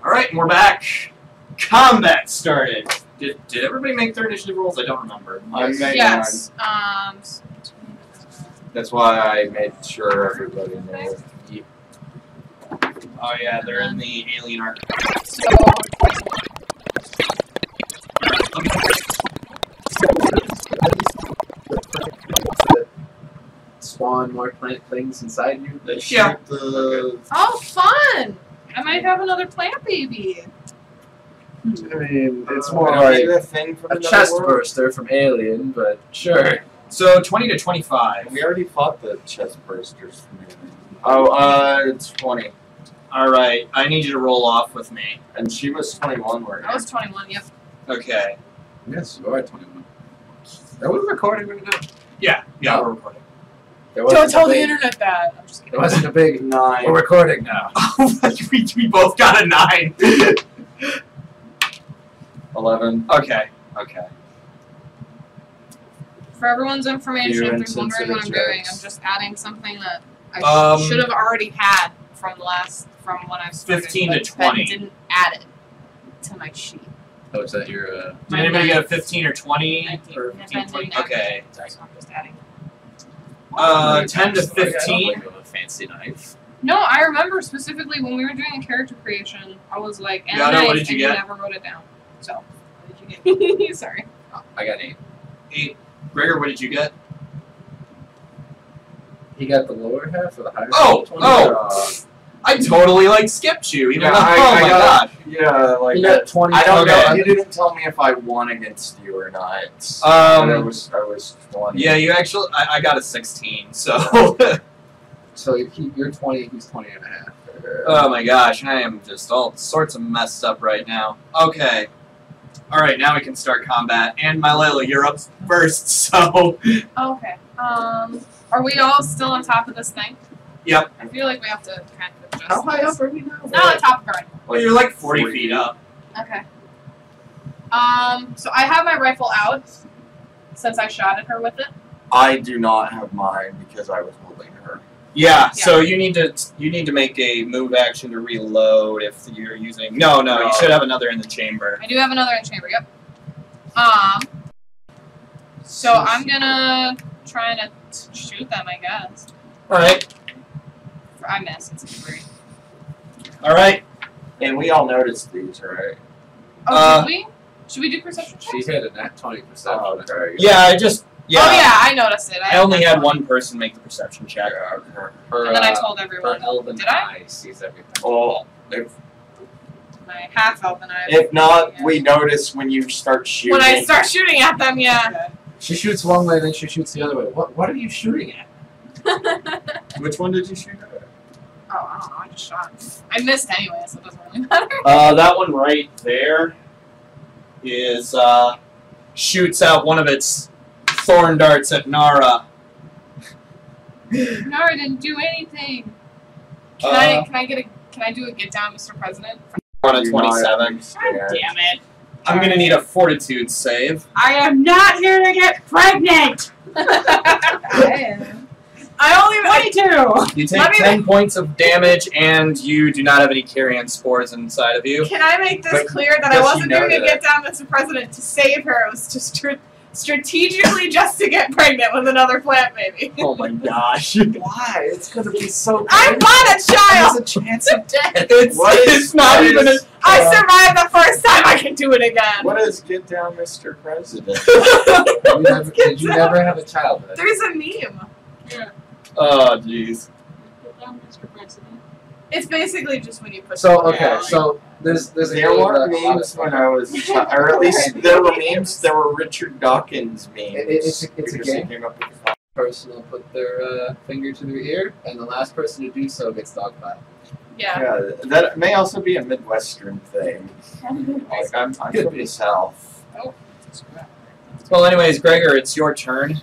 Alright, and we're back. Combat started. Did everybody make their initiative rolls? I don't remember. Yes. That's why I made sure everybody knew. Oh yeah, they're in the alien arc. Spawn more plant things inside you. They shoot Yeah. the... Oh, fun! I might have another plant baby. I mean, it's more Is it like a thing from a another chest world? burster from Alien, but sure. So 20 to 25. We already fought the chest bursters from Alien. Oh, it's 20. Alright, I need you to roll off with me. And she was 21, weren't I was 21, yep. Okay. Yes, you are 21. Are we recording right now? Yeah, we're recording. There wasn't a big- internet that. I'm just There kidding. wasn't a big. 9. We're recording now. we both got a 9. 11. Okay. For everyone's information, You're if they're wondering what I'm insensitive doing, jokes. I'm just adding something that I should have already had from when I started. 15 to but 20. Ben didn't add it to my sheet. Oh, is that your? Did anybody get a 15 or 20? 19. Or Ben 15, didn't 20? add Okay. it, so I'm just adding. 10 to 15. A fancy knife. No, I remember specifically when we were doing a character creation, I was like, and Got a it, knife, what did you and get? you never wrote it down. So, what did you get? Sorry. Oh, I got 8. 8. Gregor, what did you get? He got the lower half or the higher Oh, half? 20? oh! I totally skipped you. Even Yeah, though, I oh my got- gosh. Yeah, like He got 20. I don't Okay. know. You didn't tell me if I won against you or not. But I was 20. Yeah, you actually. I got a 16. So. So you're 20. He's 20 and a half. Oh my gosh, I am just all sorts of messed up right now. Okay. Alright, now we can start combat. And Mylela, you're up first, so... Okay. Are we all still on top of this thing? Yep. I feel like we have to kind of adjust. How high this. up are we now? Not on top of her. Well, you're like 40 feet up. Okay. So I have my rifle out since I shot at her with it. I do not have mine because I was holding her. Yeah, so you need to make a move action to reload if you're using... No, you should have another in the chamber. I do have another in chamber, yep. So I'm gonna try to shoot them, I guess. Alright. I missed. It's a 3. Alright. And we all noticed these, right? Oh, did we? Should we do perception She checks? had a nat 20 perception. Oh, okay. Yeah, Yeah. Oh yeah, I noticed it. I only had one person make the perception check. Her, And then I told her everyone. elven Did I? eye sees everything. Well, if My half elven eye. if not, we notice when you start shooting. When I start shooting at them, yeah. She shoots one way, then she shoots the other way. What are you shooting at? Which one did you shoot at? Oh, I don't know. I just shot. I missed anyway, so it doesn't really matter. That one right there is, shoots out one of its thorn darts at Nara. Nara didn't do anything. Can I do a get down, Mr. President? On a 27. God damn it. I'm gonna need a fortitude save. I am not here to get pregnant! I only 22! You take Let me 10 points of damage, and you do not have any carrion spores inside of you. Can I make this But clear that I does she wasn't know doing a that? get down, Mr. President, to save her? It was just strategically just to get pregnant with another plant baby. Oh my gosh. Why? It's gonna be so. I bought a child! There's a chance of death. It's not even a... I survived the first time, I can do it again! What is get down, Mr. President? Did you never have a child? Then? There's a meme. Oh, jeez. It's basically just when you put So something okay, down. so there's a There game were that a lot memes of- when I was a child, or at least there were memes. There were Richard Dawkins memes. It's a because game. he came up with the person will put their finger to their ear, and the last person to do so gets dogpiled. Yeah. Yeah, that may also be a Midwestern thing. Like, I'm from the South. Well, anyways, Gregor, it's your turn.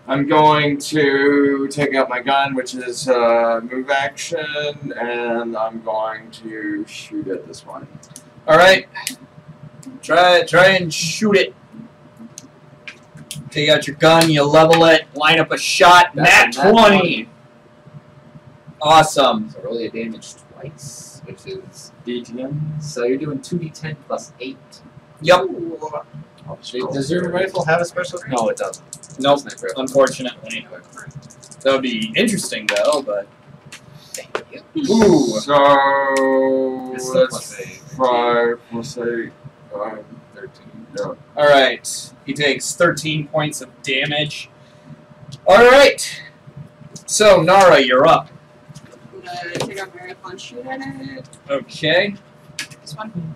I'm going to take out my gun, which is move action, and I'm going to shoot at this one. Alright. Try and shoot it. Take out your gun, you level it, line up a shot, That's nat a nat 20! Awesome. So roll your damage twice. which is D10. so you're doing 2d10 plus 8. Yep. Does your rifle have a special? No, it doesn't. Nope. Sniper. Unfortunately. That would be interesting though, but. Thank you. Ooh. So This is that's plus 8. 5 plus 8. 13. No. Alright. He takes 13 points of damage. Alright. So, Nara, you're up. I'm gonna take out my rifle and shoot at it. Okay. This one?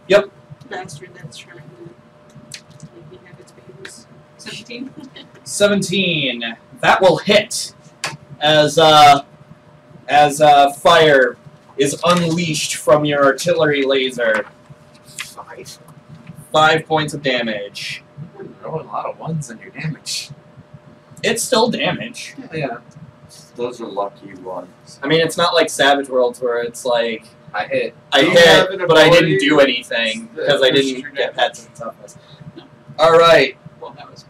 Yep. Bastard that's trying to make me have its babies. 17? 17. That will hit. As fire is unleashed from your artillery laser. 5 points of damage. You're rolling a lot of ones in your damage. It's still damage. Yeah. Those are lucky ones. I mean, it's not like Savage Worlds where it's like, I hit. I You have an hit, but I didn't ability do anything because I boosts didn't your get damage. pets and toughness. Alright. Well, that was.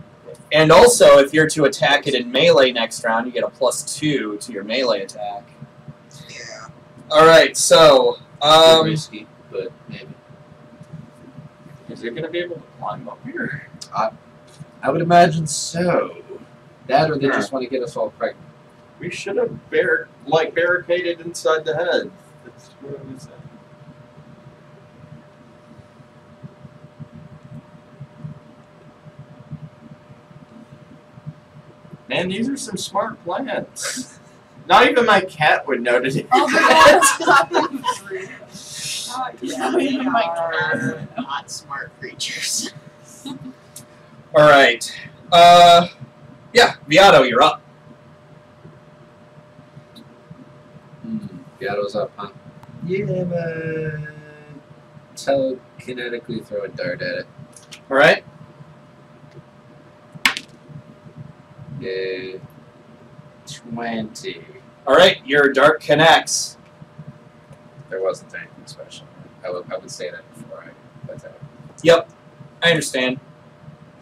And also, if you're to attack it in melee next round, you get a +2 to your melee attack. Yeah. Alright, so, Risky, but maybe. Is it gonna be able to climb up here? I would imagine so. That, or they Yeah. just want to get us all pregnant. We should have barricaded inside the head. That's what I was saying. Man, these are some smart plans. Not even my cat would notice it. Oh my god! Yeah, Even they my are not smart creatures. alright. Yeah, Viato, you're up. Gatto's up, huh? Yeah, man. Telekinetically throw a dart at it. Alright? Yeah. 20. Alright, your dart connects. There wasn't anything special. I would say that before I attack. Yep, I understand.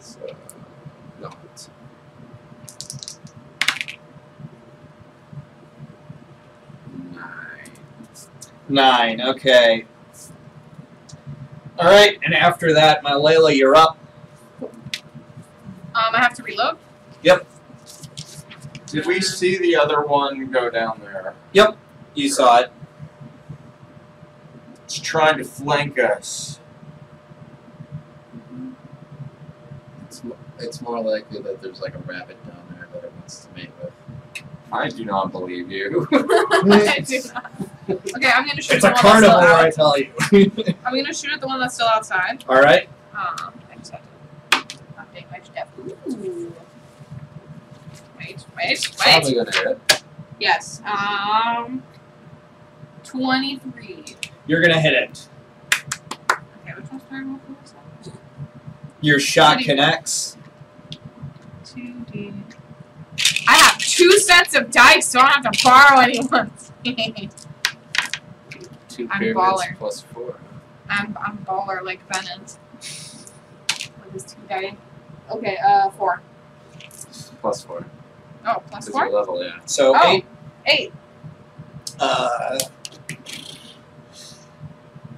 So, no. 9, okay. Alright, and after that, my Layla, you're up. I have to reload. Did we see the other one go down there? You saw it. It's trying to flank us. It's more likely that there's like a rabbit down there that it wants to mate with. I do not believe you. I do not. Okay, I'm gonna shoot It's at a the one that's still carnivore, I out. tell you. I'm gonna shoot at the one that's still outside. Alright. I just have to update my step. Ooh. Wait. Probably gonna hit. Yes. 23. You're gonna hit it. Okay, which one's my roll for this one? Your shot 20. connects. 2D. I have 2 sets of dice, so I don't have to borrow anyone's. 2 I'm pyramids baller. plus 4. I'm baller like Bennett. With his 2 die. Okay, 4. Plus 4. Oh, plus Because 4? your level, yeah. So, Oh. 8. 8.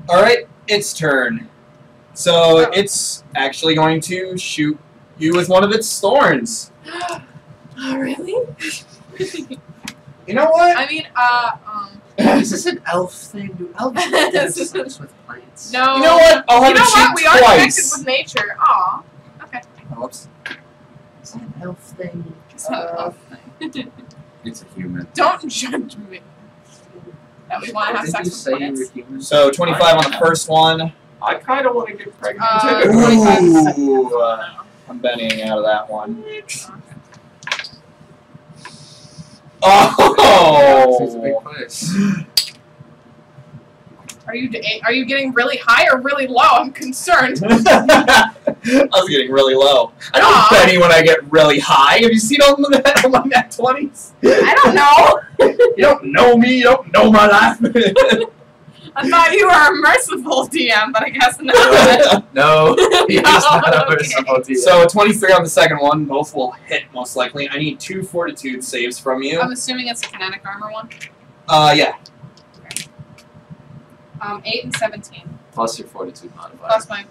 Alright, its turn. So, Oh. it's actually going to shoot you with one of its thorns. Oh, really? You know what? I mean, Is this an elf thing? Do elves have sex with plants? no. You know what? I'll have You know it shoot what? We are connected twice. with nature. Aw. Okay. Oops. Is that an elf thing? It's not a love thing. It's a human. Don't judge me. That we want to have Did sex you with say you plants. were human? So, 25 on the first one. I kind of want to get pregnant Uh, too. 25 is second. Ooh, I'm bending out of that one. It's a big Oh! place. Are you getting really high or really low? I'm concerned. I was getting really low. I don't Aw. Benny when I get really high. Have you seen all my nat 20s? I don't know. You don't know me. You don't know my life. I thought you were a merciful DM, but I guess not. No, he's not a Okay. merciful DM. So 23 on the second one. Both will hit most likely. I need 2 fortitude saves from you. I'm assuming it's a kinetic armor one. Yeah. 8 and 17. Plus your fortitude modifier. Plus my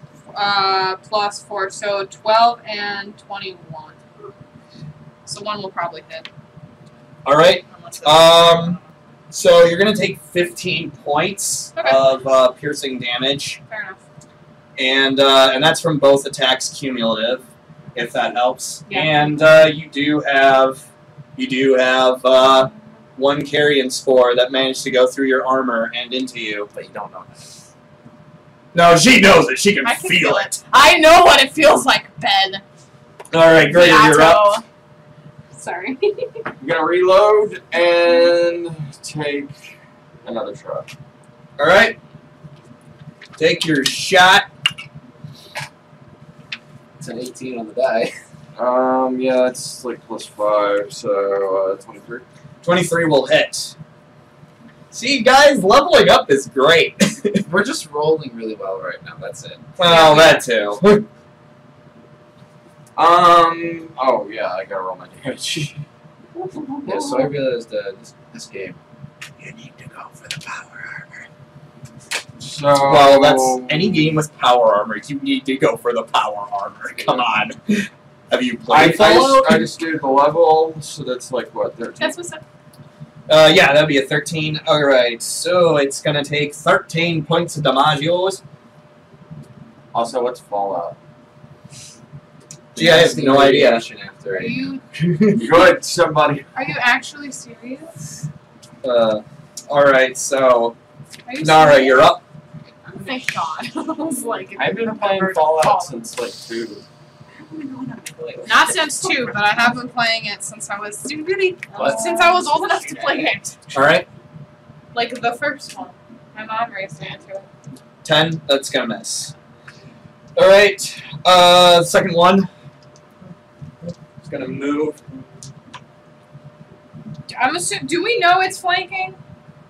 plus 4, so 12 and 21. So one will probably hit. All right. Unless it's- So you're gonna take 15 points Okay. of piercing damage, Fair enough. and that's from both attacks cumulative, if that helps. Yeah. And you do have one carrion spore that managed to go through your armor and into you. But you don't know that. No, she knows it. She can, I can feel it. I know what it feels like, Ben. All right, Gregor, you're up. Sorry. I'm gonna reload and take another shot. All right. Take your shot. It's an 18 on the die. Yeah, it's like +5, so 23. 23 will hit. See, guys, leveling up is great. We're just rolling really well right now. That's it. Well, that too. Oh yeah, I gotta roll my damage. Yeah, so I realized this game. You need to go for the power armor. So Well, that's any game with power armor. You need to go for the power armor. Come on. Have you played Fallout? I just did the level, so that's like what, 13? That's what's up. Yeah, that'd be a 13. Alright, so it's gonna take 13 points of damagios. Also, what's Fallout? Gee, I have no idea. After Are you Good, somebody. are you actually serious? Alright, so Are you Nara, serious? you're up. Thank God. I was like, I've been playing Fallout since like 2. not since 2, but I have been playing it since I was What? since I was old enough to play it. Alright, Like the first one. My mom raised me into it. 10. That's gonna miss. Alright, second one. It's gonna move. I'm assuming. Do we know it's flanking?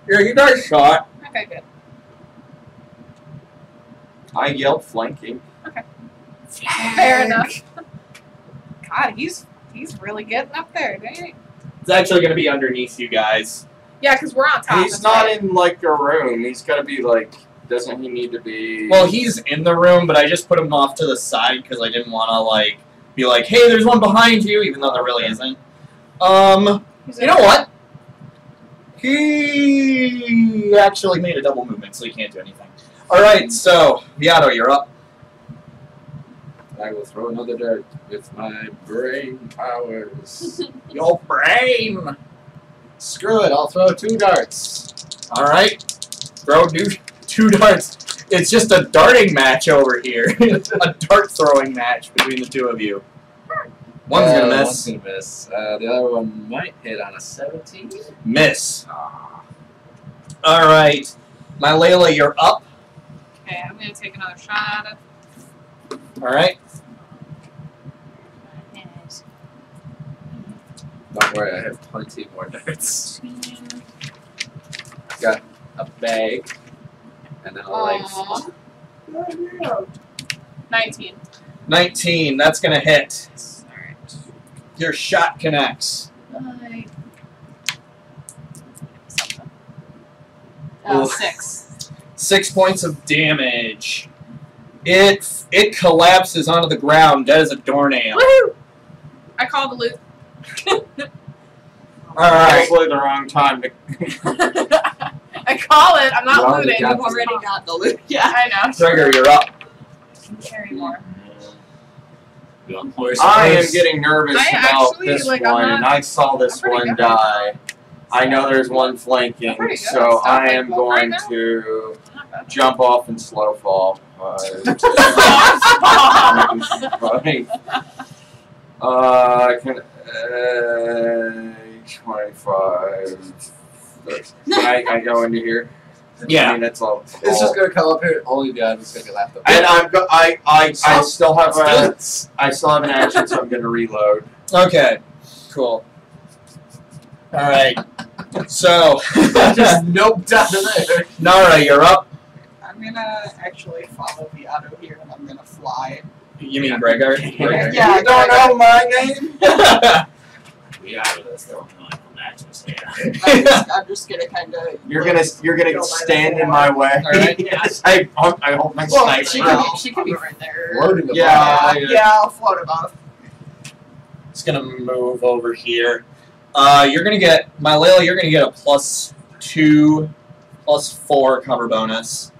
Yeah, you got a shot. Okay, good. I yelled flanking. Fair enough. God, he's really getting up there, dang. It's actually gonna be underneath you guys. Yeah, because we're on top. He's that's not right. in like a room. He's gotta be like. Doesn't he need to be? Well, he's in the room, but I just put him off to the side because I didn't want to like be like, "Hey, there's one behind you," even though there really isn't. He's You know what? He actually made a double movement, so he can't do anything. All right, so Beato, you're up. I will throw another dart with my brain powers. Your brain. Screw it, I'll throw 2 darts. All right, throw two darts. It's just a darting match over here. A dart throwing match between the two of you. One's gonna miss. One's gonna miss. The other one might hit on a 17. Miss. All right, my Layla, you're up. Okay, I'm gonna take another shot at it. All right. Don't worry, I have plenty more darts. Got a bag, and then a legs. Aww. 19. 19. That's gonna hit. Alright. Your shot connects. Bye. Ooh. 6. 6 points of damage. It collapses onto the ground dead as a doornail. Woohoo! I called the loot. All right. Probably the wrong time to. I call it. I'm You not already looting. got I've the already loot. got the loot. Yeah, I know. Trigger, you're up. Carry more. I am getting nervous I about actually, this like, I'm one, not- and I saw this I'm pretty one good. die. I know there's one I'm flanking, pretty good. so Stuff I like am what going right now? to Not bad. jump off and slow fall. I can 25. I go into here. Yeah. I mean, it's all. It's just gonna come up here, only the items gonna get laughed up. And I still have an action, so I'm gonna reload. Okay. Cool. All right. So, just noped out of there. Nara, you're up. I'm gonna actually follow the auto here and I'm gonna fly. You mean Gregor? Yeah, You don't know my name? We out of this, though. No, I come back. I'm just gonna kind of. You're gonna stand in my way. All right. Yes. I hold my Well, sniper. she could be right there. Floating above. Yeah, I'll float above. It's gonna move over here. You're gonna get Layla. You're gonna get a +2, +4 cover bonus.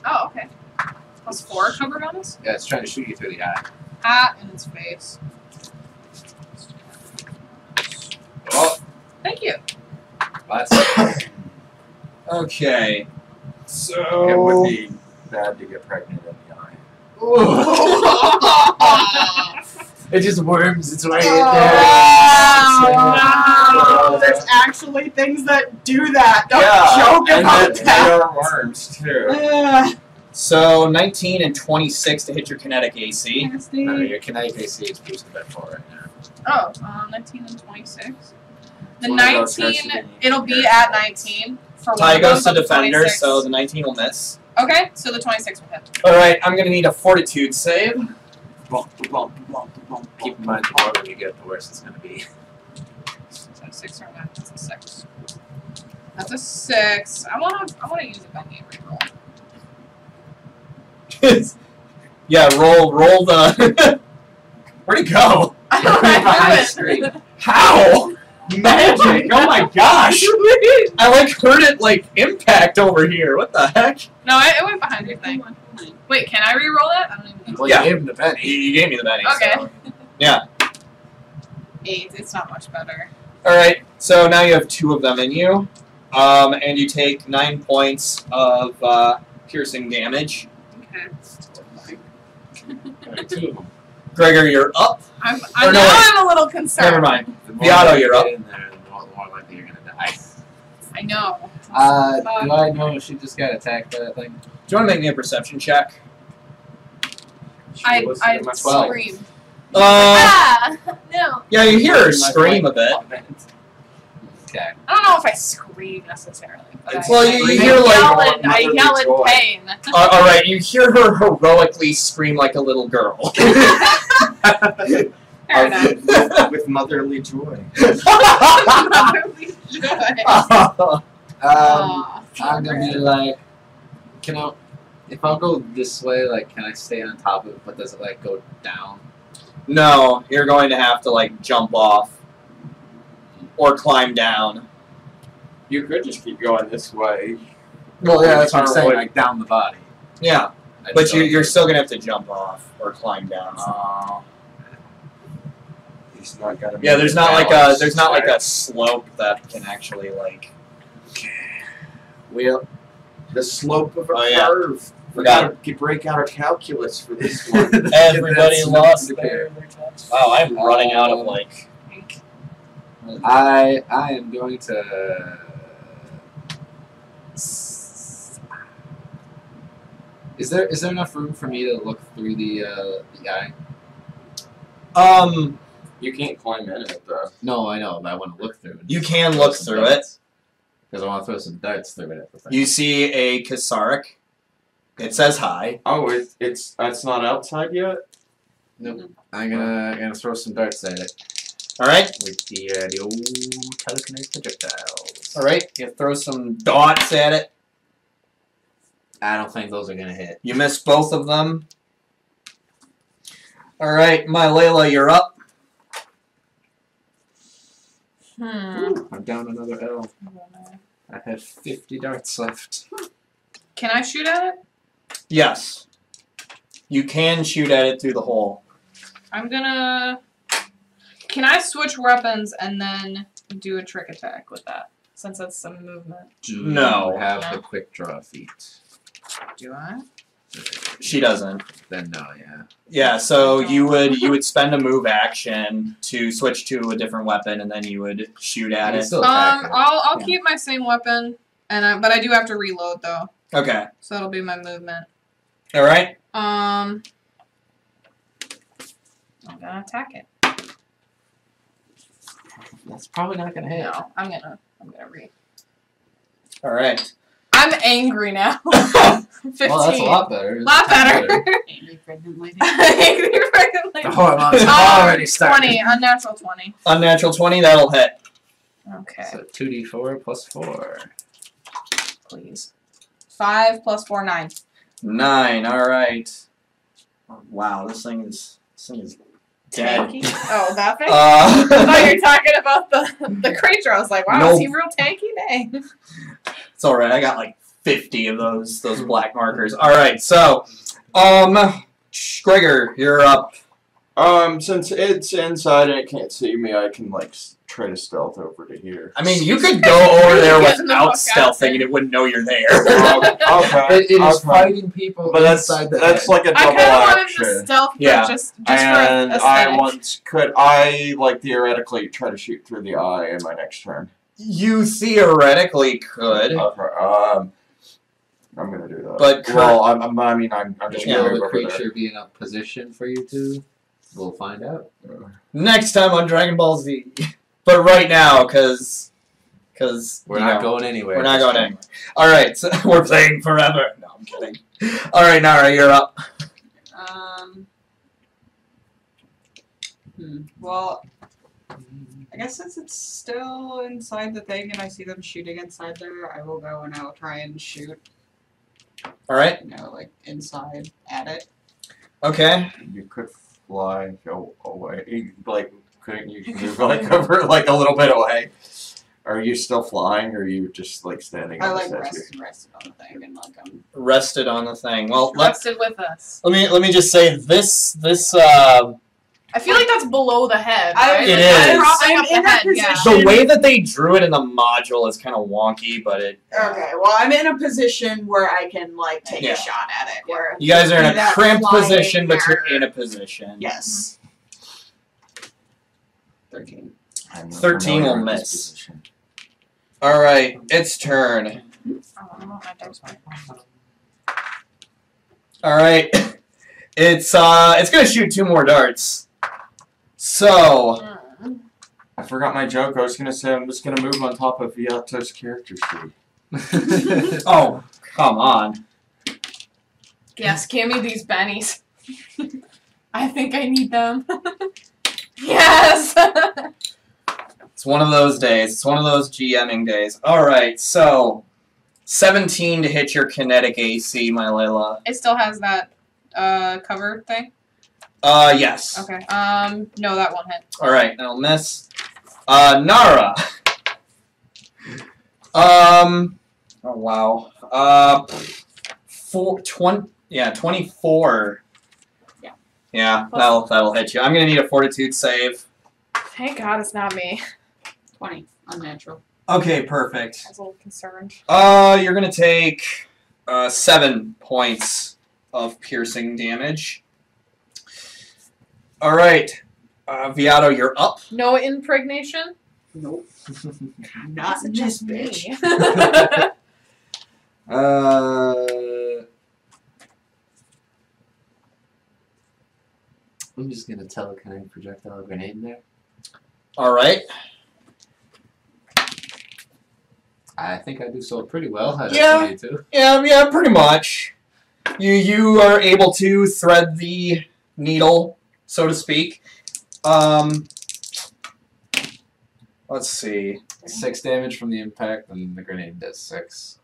Oh, okay. +4 cover bonus? Yeah, it's trying to shoot you through the eye. Ah, in its face. Oh, Thank you. that's Okay. So It would be bad to get pregnant in the eye. it just worms its way in Oh, there. wow. There's actually things that do that. Don't joke and about they that. are worms too. So 19 and 26 to hit your kinetic AC. No, your kinetic AC is boosted by 4 right now. Oh, 19 and 26. The One of those 19, has to be it'll be here. at 19 for one Tie of goes those, to but the defender, 26 so the 19 will miss. Okay, so the 26 will hit. All right, I'm gonna need a Fortitude save. Keep in mind, the more you get, the worse it's going to be. So 6 or 9, that's a 6. That's a 6. I wanna use a Benny reroll. Yeah, roll the. Where'd it go? I don't know Behind how the to do screen. it. How? Magic! Oh my gosh! I heard it impact over here. What the heck? No, it went behind your thing. Wait, can I reroll it? I don't even know. Well, Yeah. you gave him the You, penny. you gave me the Benny. Okay. So. Yeah. 8. It's not much better. All right. So now you have 2 of them in you, and you take 9 points of piercing damage. Okay. 2 of them. Gregor, you're up. I'm Or no, now wait. I'm a little concerned. Never mind. The more Viato, you you're get up. in there, the more likely you're going to die. I know. Do I know if she just got attacked by that thing? Do you want to make me a perception check? I Twelve. screamed. Ah! No. Yeah, you hear her scream a bit. Okay. I don't know if I scream necessarily. But Well, you I hear, yell like, in, I yell in joy. pain. All right, you hear her heroically scream like a little girl. Fair enough. With motherly joy. Motherly joy. Aw, I'm gonna be like, if I'll go this way, can I stay on top of it, but does it, go down? No, you're going to have to, jump off. Or climb down. You could just keep going this way. Well, yeah, that's what I'm saying, Like, down the body. Yeah, I but just you're don't- still going to have to jump off or climb down. he's not gonna. Yeah, there's not balance, a slope that can actually Well, the slope of a Oh, yeah. curve. We Forgot. gotta break out our calculus for this one. Everybody That's lost not their. Wow, I'm running out of I am going to. Is there enough room for me to look through the eye? You can't climb in it though. No, I know, but I want to look through it. You can look through it. Because I want to throw some darts through it at the thing. You see a Ksarik. It says hi. Oh, it's not outside yet. Nope. I'm gonna throw some darts at it All right. with the old telekinetic projectiles. All right. You throw some dots at it. I don't think those are gonna hit. You miss both of them. All right, Layla, you're up. I'm down another L. I have 50 darts left. Can I shoot at it? Yes. You can shoot at it through the hole. I'm gonna... Can I switch weapons and then do a trick attack with that? Since that's some movement. Do No. you have No. the quick draw feat? Do I? She doesn't. Then no, yeah. Yeah, so you would spend a move action to switch to a different weapon, and then you would shoot at You it. can still attack it. I'll Yeah. keep my same weapon, but I do have to reload though. Okay. So that'll be my movement. All right. I'm gonna attack it. That's probably not gonna hit. No, I'm gonna re. All right. I'm angry now. 15. Well, that's a lot better. Lot better. Angry pregnant lady. Angry pregnant lady. The hormones have already started. 20, unnatural 20. Unnatural 20, that'll hit. Okay, So 2d4 plus 4. please. 5 plus 4, 9. 9. All right. Oh, wow, this thing is dead. Tanky? Oh, that thing? I thought you were talking about the creature. I was like, wow, is he real tanky? Dang. It's all right. I got like 50 of those black markers. All right, so Gregor, you're up. Since it's inside and it can't see me, I can like try to stealth over to here. I mean, you could go over there Getting the fuck without out stealthing there. and it wouldn't know you're there. Okay. It is okay. fighting people But inside the that's head. like a I double kind of wanted action. the stealth, but Yeah. just And for I aesthetic. could I like theoretically try to shoot through the eye in my next turn? You theoretically could. Okay. I'm gonna do that. But well, I'm just Will gonna the move over creature be in a position for you to? We'll find out. there. Next time on Dragon Ball Z. But right now, because We're not going anywhere. We're not going anywhere. All right, so we're playing forever. No, I'm kidding. All right, Nara, you're up. Well, I guess since it's still inside the thing and I see them shooting inside there, I will go and I will try and shoot, All right. you know, like inside at it. Okay. You could fly go away. Like, couldn't you move like over like a little bit away? Are you still flying, or are you just like standing I on like the statue? rested on the thing and like Rested on the thing. Well, let Rested with us. me just say this I feel like that's below the head, I- right? It Like, is. I'm propping I'm up the in that head, yeah. position. the way that they drew it in the module is kind of wonky, but it. Okay, well, I'm in a position where I can like take Yeah. a shot at it. Where You guys are in be a that cramped flying position, but you're or- in a position. Yes. 13. I'm not 13 will familiar with this miss. position. All right, its turn. Oh, I want my dice back. All right, it's gonna shoot 2 more darts. So I forgot my joke. I was gonna say I'm just gonna move on top of Viato's character sheet. oh, come on. Yes, give me these bennies. I think I need them. Yes! It's one of those days. It's one of those GMing days. All right, so 17 to hit your kinetic AC, my Layla. It still has that cover thing? Yes. Okay. No, that won't hit. All right, that'll miss. Nara. Oh wow. 24. Yeah. Yeah, that'll hit you. I'm gonna need a fortitude save. Thank God it's not me. 20. Unnatural. Okay, perfect. I was a little concerned. You're gonna take 7 points of piercing damage. All right, Viato, you're up. No impregnation? Nope. Not in this bitch. Me. I'm just gonna telekinetic projectile grenade there. All right. I think I do so pretty well. At Yeah. 22. Yeah, pretty much. You are able to thread the needle, so to speak. Let's see. 6 damage from the impact, and the grenade does 6.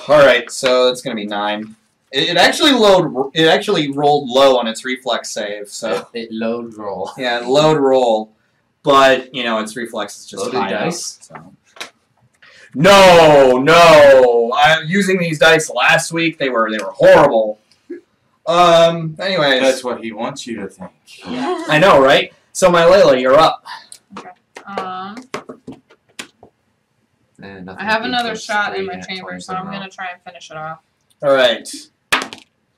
All right, so it's gonna be 9. It actually rolled low on its reflex save, so It load roll. yeah, load roll, but you know its reflex is just Loaded high dice? enough, so. No. I'm using these dice last week. They were horrible. Anyways, That's what he wants you to think. I know, right? So my Layla, you're up. And I have nothing another beats shot those in my 3 nat chamber, 20s so in a I'm row. going to try and finish it off. All right.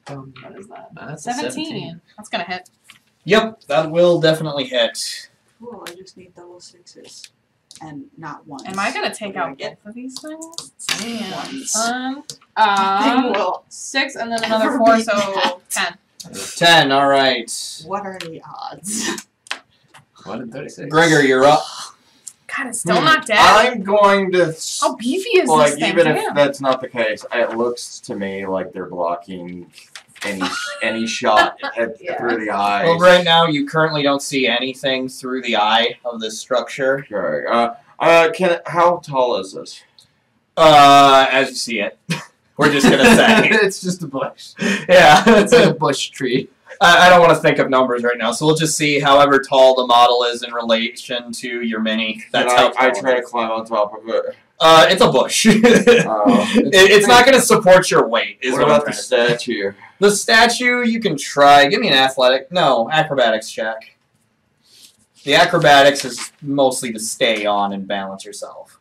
What is that? That's a 17. That's going to hit. Yep, that will definitely hit. Cool, I just need double 6s. And not ones. Am I going to take What do I out get? both of these things? Ones. Damn. Thing will 6 and then another never 4, beat so that. 10. 10, all right. What are the odds? 1 in 36. Gregor, you're up. God, it's still not dead. I'm going to How beefy is like this thing? even if Damn. that's not the case, it looks to me like they're blocking any shot Yeah. through the eyes. Well, right now you currently don't see anything through the eye of this structure. Sure. How tall is this? As you see it. We're just gonna say. It's just a bush. Yeah. It's like a bush tree. I don't want to think of numbers right now, so we'll just see however tall the model is in relation to your mini. That's how I tall try it to is. climb on top of it. It's a bush. It's not going to support your weight. Is What what I'm about the trying to say. statue? The statue, you can try. Give me an acrobatics check. The acrobatics is mostly to stay on and balance yourself.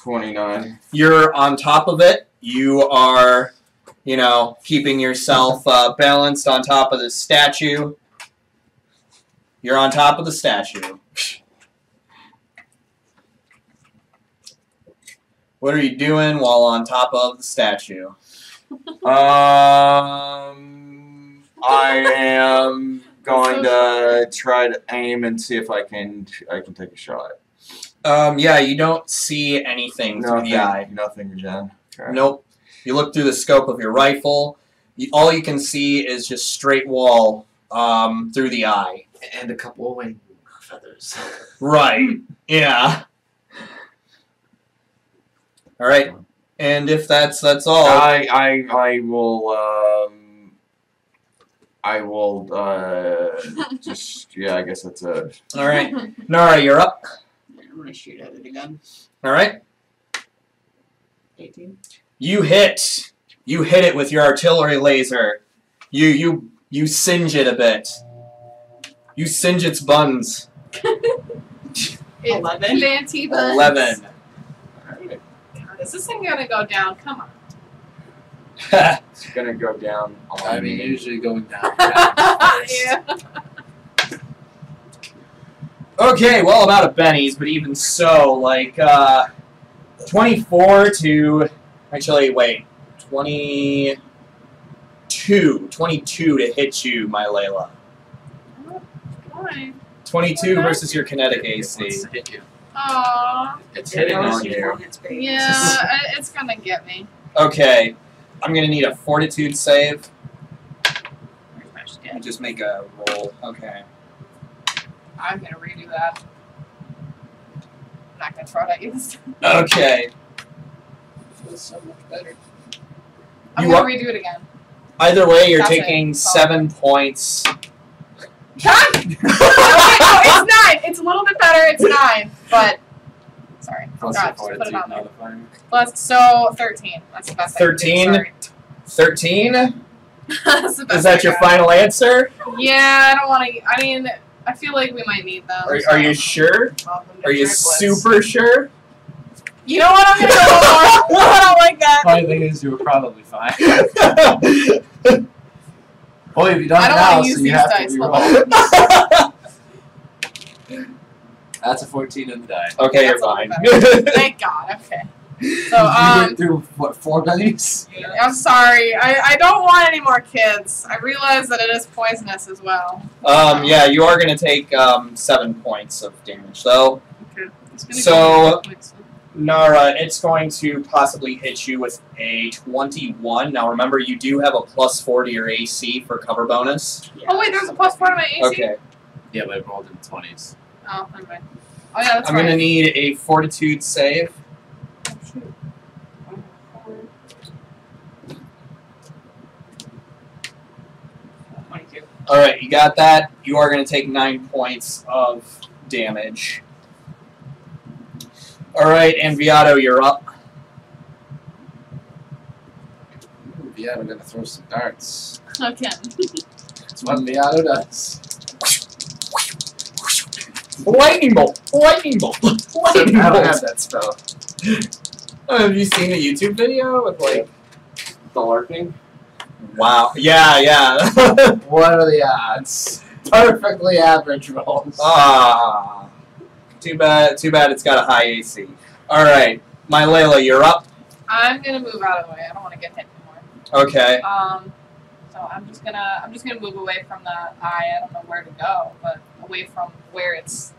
29. You're on top of it. You are, keeping yourself balanced on top of the statue. You're on top of the statue. What are you doing while on top of the statue? I am going to try to aim and see if I can take a shot. Yeah, you don't see anything through the eye. Nothing, Jen. Okay. Nope. You look through the scope of your rifle. All you can see is just straight wall through the eye. And a couple of wing feathers. Right. Yeah. All right. And if that's all. I will just I guess that's it. All right. Nara, you're up. I'm gonna shoot at it again. All right. 18. You hit. You hit it with your artillery laser. You singe it a bit. You singe its buns. 11. Fancy buns. 11. God, is this thing gonna go down? Come on. It's gonna go down on I mean, me. usually going down. Yeah. Okay, well, about a Benny's, but even so, 24 to... Actually, wait. 22 to hit you, my Layla. Why? 22 Okay. versus your kinetic Wants AC. to hit you. Aww. It's hitting on Honestly, you. it's big. Yeah, it's gonna get me. Okay, I'm gonna need a fortitude save. Where's my shit? And just make a roll. Okay. I'm gonna redo that. I'm not gonna throw it at you this time. Okay. Feels so much better. I'm You gonna are- redo it again. Either way, you're That's it. taking Solid. 7 points. God! Okay, no, it's 9. It's a little bit better. It's 9, but sorry. Plus God, your just put it fortitude on there. modifier. Plus, so 13. That's the best. 13? I can do, 13? sorry. That's the best Is that I your got. final answer? Yeah, I don't want to. I mean, I feel like we might need them. Are you sure? Are you super sure? You know what? I'm gonna go one more. I don't like that. Funny thing is, you were probably fine. Well, if you don't I don't now, wanna use so you these have dice, to hold reroll. That's a 14 in the die. Okay, you're That's a fine. little Thank God. Okay. So you went through, what, 4 pennies? I'm sorry. I don't want any more kids. I realize that it is poisonous as well. Yeah, you are going to take 7 points of damage, though. Okay. It's gonna So- go quick, so- Nara, it's going to possibly hit you with a 21. Now remember, you do have a +4 to your AC for cover bonus. Oh wait, there's a +4 to my AC. Okay. Yeah, but I rolled in 20s. Oh, never mind. Oh yeah, that's I'm right. going to need a fortitude save. Oh, shoot. 22. Alright, you got that. You are going to take 9 points of damage. Alright, and Viato, you're up. Ooh, yeah, we're gonna throw some darts. Okay. That's what Miato does. Lightning bolt! Lightning bolt! I Lightning don't bolt! have that spell. Have you seen the YouTube video with The larking? Wow. Yeah. What are the odds? Perfectly average rolls. Ah. Too bad it's got a high AC. Alright. My Layla, you're up. I'm gonna move out of the way. I don't want to get hit anymore. Okay. So I'm just gonna move away from the eye. I don't know where to go, but away from where it's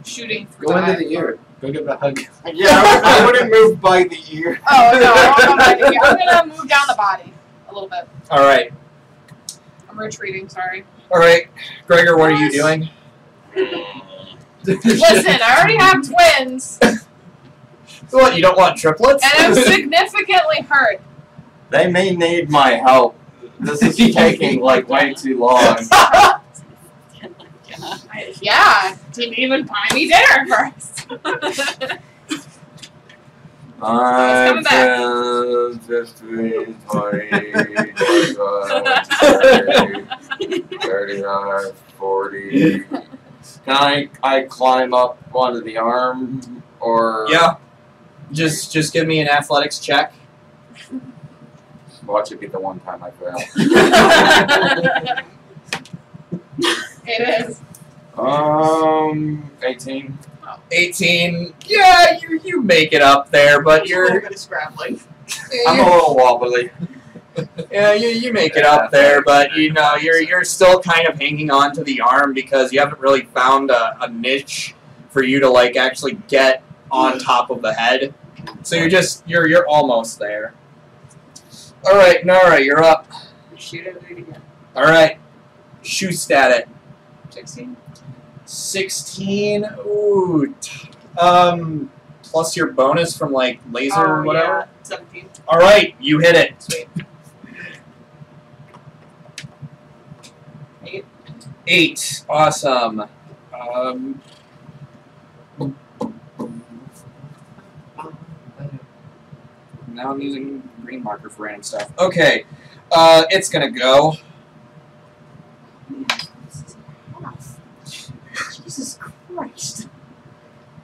shooting through Go the into eye. the ear. Go give it a hug. Yeah, I wouldn't move by the ear. Oh no, I won't go back in here. I'm gonna move down the body a little bit. Alright. I'm I'm retreating, sorry. Alright, Gregor, what are you doing? Listen, I already have twins, What, you don't want triplets? and I'm significantly hurt. They may need my help. This is taking like way too long. Yeah, didn't even buy me dinner first. 5, back. 10, 15, 20, 25, 30, 35, 40. Can I climb up onto the arm or? Yeah. Just give me an athletics check. Watch it be the one time I fail. It is. 18. 18. Yeah, you make it up there, but you're bit of scrambling. I'm a little wobbly. yeah, you make it up there, but you know you're still kind of hanging on to the arm because you haven't really found a niche for you to like actually get on top of the head. So you're almost there. All right, Nara, you're up. Shoot it again. All right, shoot at it. 16. 16. Ooh. Plus your bonus from like laser or whatever. Yeah, 17. All right, you hit it. Sweet. 8. 8. Awesome. Now I'm using green marker for random stuff. Okay. It's gonna go. Jesus Christ.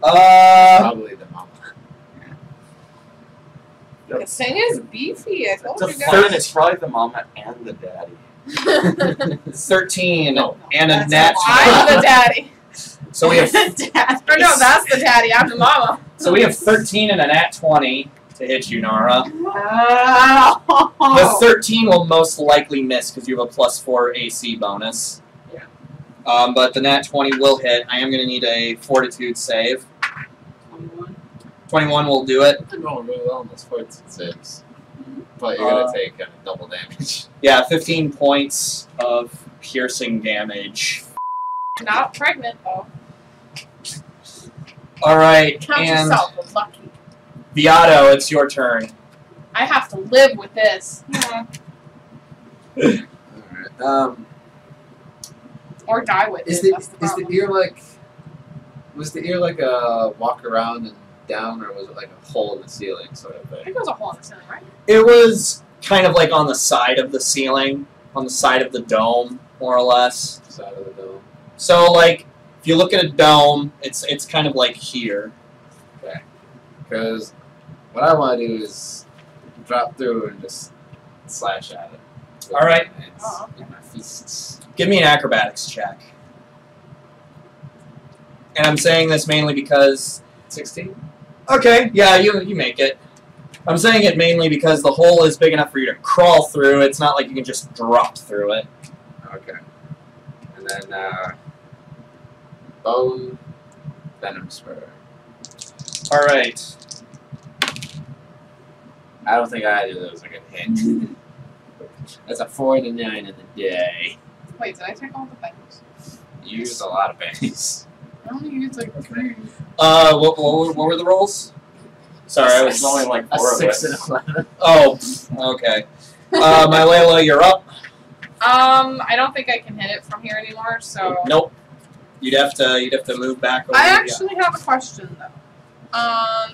Probably the mama. The thing is beefy. I told The you fun guys. is probably the mama and the daddy. 13 No. and a That's nat. a lot. I'm the daddy. So we have Dad. Or no, that's the daddy. I'm the mama. 13 and a nat 20 to hit you, Nara. The Oh. 13 will most likely miss because you have a +4 AC bonus. Yeah. But the nat 20 will hit. I am going to need a fortitude save. 21. 21 will do it. I'm going really well on those 6. But you're going to take double damage. Yeah, 15 points of piercing damage. Not pregnant though. Alright, Count and yourself lucky. Viato, it's your turn. I have to live with this. Alright. Or die with Is it. the That's the is problem. the ear like? Was the ear like a walk around and down, or was it like a hole in the ceiling sort of I thing? think it was a hole in the ceiling, right? It was kind of like on the side of the ceiling, on the side of the dome, more or less. Side of the dome. So, like, if you look at a dome, it's kind of like here. Because what I want to do is drop through and just slash at it. With All right. my hands Oh, and my fists. Give me an acrobatics check. And I'm saying this mainly because... 16. Okay, yeah, you make it. I'm saying it mainly because the hole is big enough for you to crawl through. It's not like you can just drop through it. Okay. And then bone venom spur. Alright. I don't think either of those are gonna hit. That's a 4 and a 9 in the day. Wait, did I take all the things? You used a lot of pennies. I only used like 3. What were the rolls? Sorry, I was... There's only like A 4 of 6 us. and 11. Oh, okay. My Layla, you're up. I don't think I can hit it from here anymore, so. Nope. You'd have to move back over. I actually have a question though.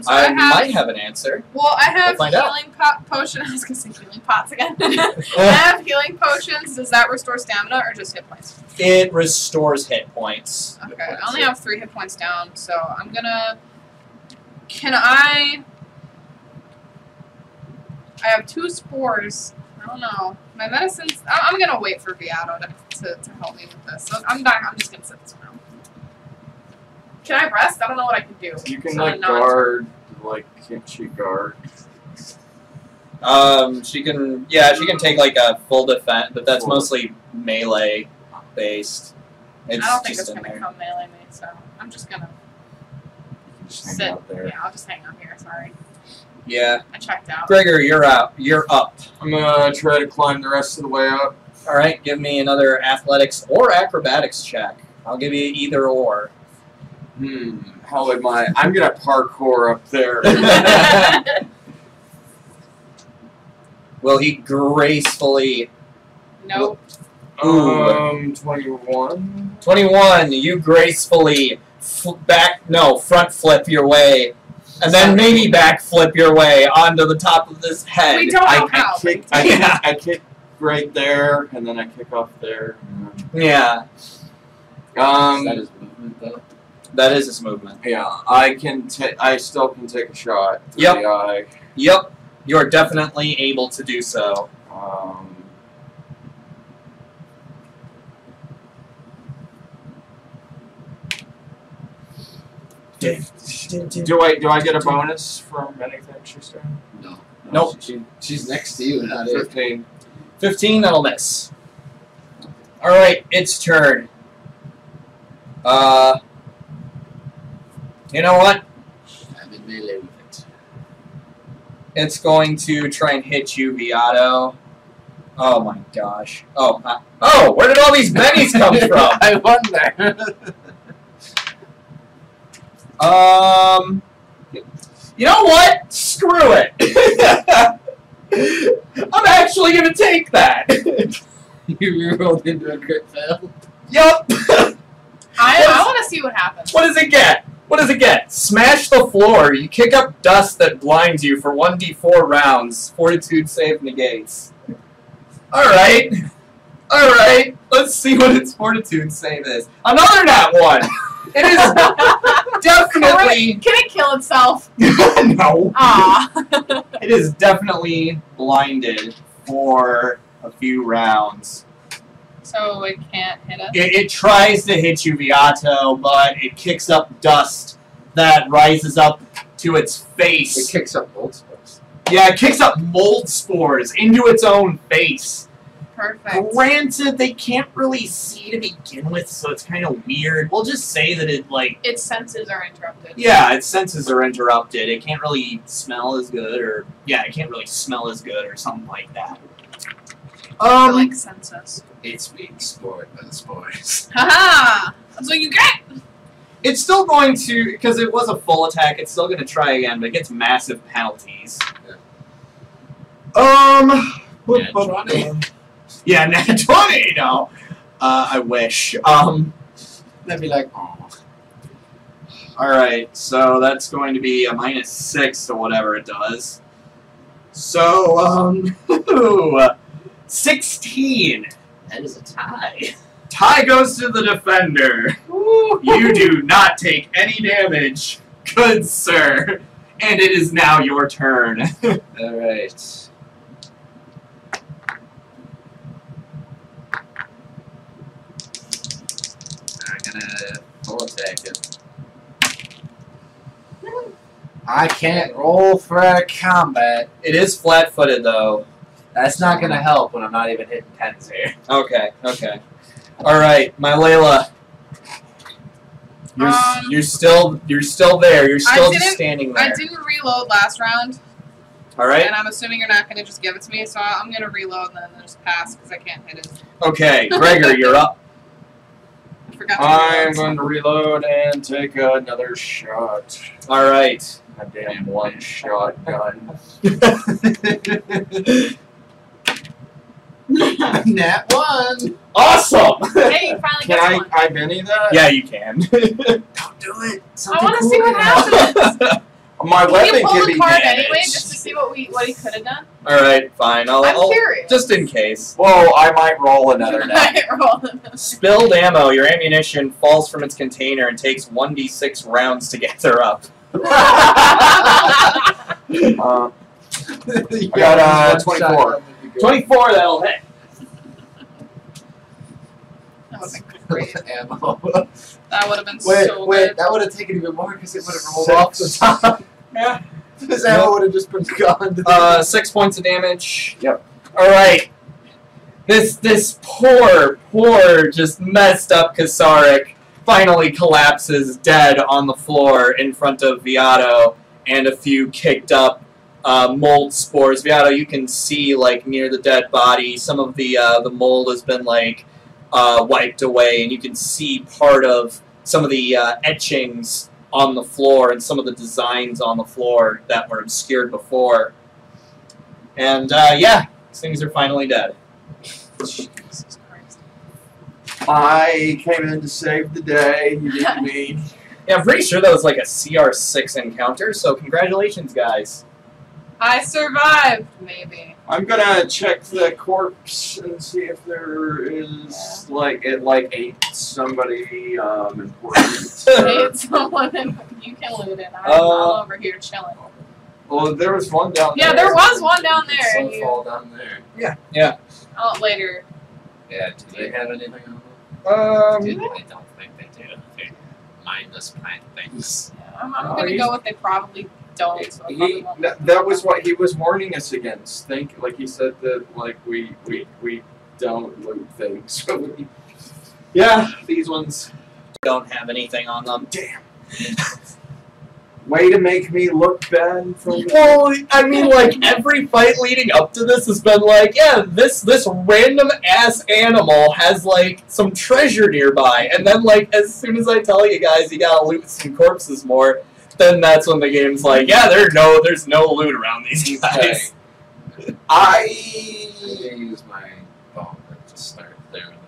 So I might have an answer. Well, I have We'll find out. healing potion. I was gonna say healing pots again. I have healing potions. Does that restore stamina or just hit points? It restores hit points. Okay, I only have 3 hit points down, so I'm gonna. Can I have 2 spores. I don't know. My medicines. I'm gonna wait for Viato to help me with this. So I'm back. I'm just gonna sit this one out. Can I rest? I don't know what I can do. You can So like not- guard, like can't she guard? She can. Yeah, she can take like a full defense, but that's Full. mostly melee based. It's I don't think just it's in gonna there. come melee me, so I'm just gonna Just hang sit. out there. Yeah, I'll just hang out here. Sorry, Yeah. I checked out. Gregor, you're out. You're up. I'm gonna try to climb the rest of the way up. All right, give me another athletics or acrobatics check. I'll give you either or. How would I'm gonna parkour up there. Will he gracefully... Nope. 21. 21, you gracefully front flip your way, and then maybe back flip your way onto the top of this head. We don't know how. I kick right there, and then I kick off there. Yeah. That is movement, though. That is his movement. Yeah, I still can take a shot through Yep. the eye. Yep. You are definitely able to do so. Do I get a bonus from anything she's doing? No. Nope. She's next to you, not it. 15. 15, that'll miss. Alright, its turn. You know what? I'm in melee with it. It's going to try and hit you, Viato. Oh my gosh. Oh, where did all these bennies come from? I wonder. You know what? Screw it. I'm actually gonna take that. You rolled into a crit fail. Yup. I want to see what happens. What does it get? What does it get? Smash the floor. You kick up dust that blinds you for 1d4 rounds. Fortitude save negates. Alright. Alright. Let's see what its fortitude save is. Another nat 1. It is definitely... Can it kill itself? No. Ah. It is definitely blinded for a few rounds. So it can't hit us? It tries to hit you, Viato, but it kicks up dust that rises up to its face. It kicks up mold spores. Yeah, it kicks up mold spores into its own face. Perfect. Granted, they can't really see to begin with, so it's kind of weird. We'll just say that it, like... Its senses are interrupted. Yeah, its senses are interrupted. It can't really smell as good, or... Yeah, it can't really smell as good, or something like that. I like senses. It's being spoiled by the spores. Haha! That's what you get! It's still going to... Because it was a full attack, it's still going to try again, but it gets massive penalties. Yeah. 20. Yeah, nat 20, no. I wish. That'd be like, oh. Alright, so that's going to be a -6 to whatever it does. So, 16. That is a tie. Tie goes to the defender. You do not take any damage. Good sir. And it is now your turn. Alright. I'm gonna full attack it. I can't roll for a combat. It is flat-footed, though. That's not gonna help when I'm not even hitting 10s here. Okay, okay. Alright, my Layla. You're still there. You're still just standing there. I didn't reload last round. Alright? And I'm assuming you're not going to just give it to me, so I'm going to reload and then just pass because I can't hit it. Okay, Gregor, you're up. I forgot to I'm reload, going to reload and take another shot. Alright. A damn one-shot gun. Nat 1! Awesome! Hey, you finally Can get one. I Benny that? Yeah, you can. Don't do it! I want to see what happens. My Can weapon you pull can the be card damaged. anyway, just to see what he could have done? Alright, fine. I'm curious. Just in case. Whoa, I might roll another now. Spilled ammo. Your ammunition falls from its container and takes 1d6 rounds to gather up. I got 24. 24, that'll hit. That would have been great. Ammo. That would have been Wait, so wait, good. that would have taken even more because it would have rolled off the top. Yeah. This ammo would have just been gone. 6 points of damage. Yep. Alright. This poor, just messed up Ksarik finally collapses dead on the floor in front of Viato and a few kicked up mold spores. Viato, you can see like near the dead body, some of the mold has been like wiped away, and you can see part of some of the etchings on the floor and some of the designs on the floor that were obscured before. And yeah, these things are finally dead. Jesus Christ. I came in to save the day. You didn't mean. Yeah, I'm pretty sure that was like a CR6 encounter, so congratulations, guys. I survived, maybe. I'm gonna check the corpse and see if there is like it ate somebody important. Hey, someone and you can loot it. I'm all over here chilling. Well, there was one down there. Yeah, there was one down there. Some You, fall down there. Yeah. oh, later. Yeah, do they have anything on them? Um, Do they? I don't think they do. They're mindless plant things. Yeah, I'm gonna go with they probably don't. So I probably won't. That was what he was warning us against. Like he said that like we don't loot things. So yeah, these ones don't have anything on them. Damn. Way to make me look bad from Well, I mean, like, every fight leading up to this has been like, yeah, this random-ass animal has, like, some treasure nearby, and then, like, as soon as I tell you guys you gotta loot some corpses more, then that's when the game's like, yeah, there's no loot around these guys. I use my bomb to just start clearing them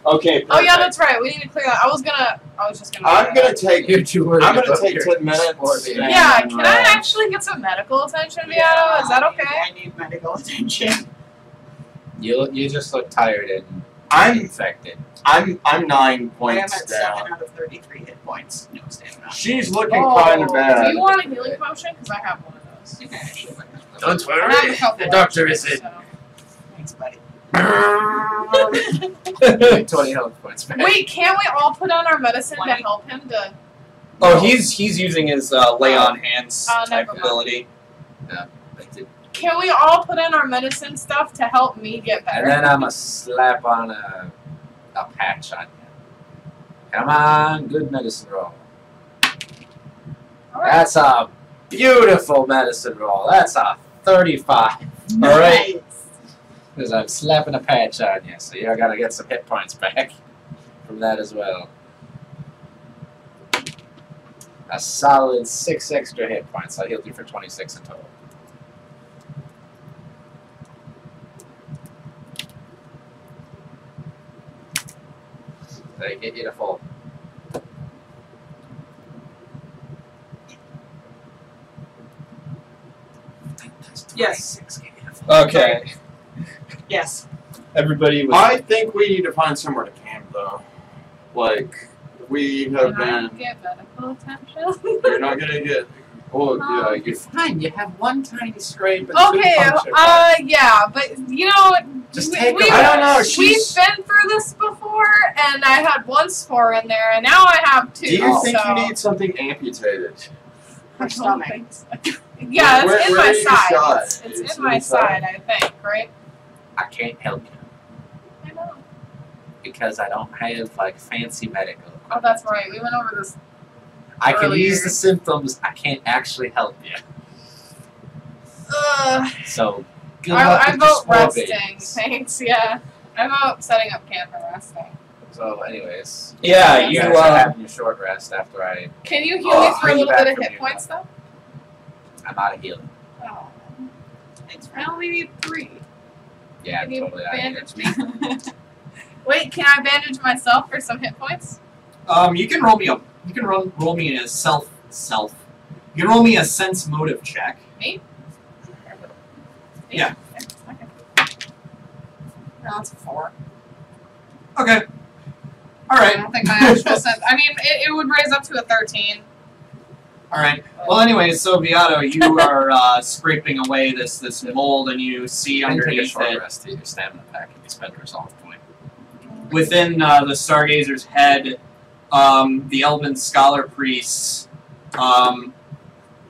Okay, Oh yeah, perfect. that's right. We need to clear that. I was just gonna. I'm gonna take You're too worried I'm gonna about take your 10 minutes. sport, and, Yeah, can I actually get some medical attention, Viato? Is that okay? I need medical attention. You just look tired and I'm infected. I'm 9 I am points at 7 down. out of 33 hit points. No stamina. She's looking kind of bad. Do you want a healing potion? Because I have one of those. You can actually look at them. Don't I have a worry, couple the doctor extras, is in. so. Thanks, buddy. 20 health points back. Wait, can't we all put on our medicine to help him to? Oh, he's using his lay on hands Oh, type never mind. ability. Can we all put on our medicine stuff to help me get better? And then I'm gonna slap on a patch on you. Come on, good medicine roll. All right. That's a beautiful medicine roll. That's a 35. All right. Because I'm slapping a patch on you, so you gotta get some hit points back from that as well. A solid 6 extra hit points. I healed you for 26 in total. Did I get you to full? Yes. Okay. Yes. Everybody was. I think we need to find somewhere to camp though. Like we have Can I been. get medical attention? You're not gonna get. Well, yeah, You're fine. You have one tiny scrape and Okay, two puncture yeah, but you know, Just take we, a I don't know. we've She's. been through this before, and I had one spore in there, and now I have two. Do you think so you need something amputated? I Her don't stomach. think so. Yeah, Where- it's in where my are you side. shot? It's It's in my inside? side, I think, right? I can't help you I know. because I don't have like fancy medical. Oh, that's right. We went over this. I can earlier. ease the symptoms. I can't actually help you. So good luck I with your vote small resting. babies. Thanks. Yeah, I vote setting up camp and resting. So, anyways, Yeah, you you guys are having your short rest after I. Can you heal Oh, me for a bring you little back bit of from hit you. points, though? I'm out of healing. Oh, Thanks, I only need 3. Yeah, Can you totally out of here. bandage me? Wait, can I bandage myself for some hit points? You can roll me a. You can roll me a self. You can roll me a sense motive check. Me? Yeah. Okay. No, that's a 4. Okay. All I right. don't think my actual sense. I mean, it would raise up to a 13. All right. Well, anyways, so Viato, you are scraping away this mold, and you see And take a underneath short it, rest to your stamina back if you spend a resolve point. within the Stargazer's head, the Elven Scholar Priests,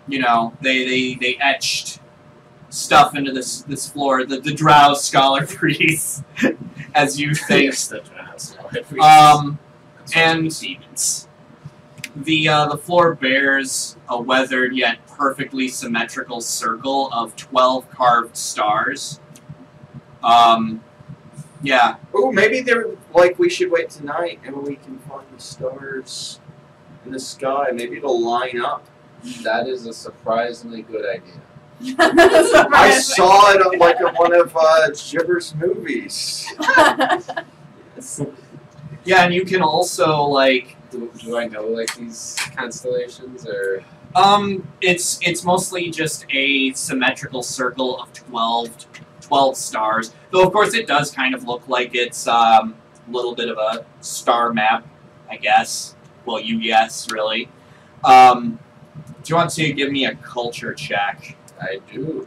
you know, they etched stuff into this floor. The Drow Scholar Priests, as you think. Yes, the Drows. And demons. The floor bears a weathered yet perfectly symmetrical circle of 12 carved stars. Yeah. Oh, maybe they're like we should wait tonight and we can find the stars in the sky. Maybe it'll line up. That is a surprisingly good idea. I saw it on like one of Gibber's movies. Yeah, and you can also like. Do I know like these constellations or? It's mostly just a symmetrical circle of 12 stars. Though of course it does kind of look like it's a little bit of a star map, I guess. Well, you guess really. Do you want to give me a culture check? I do.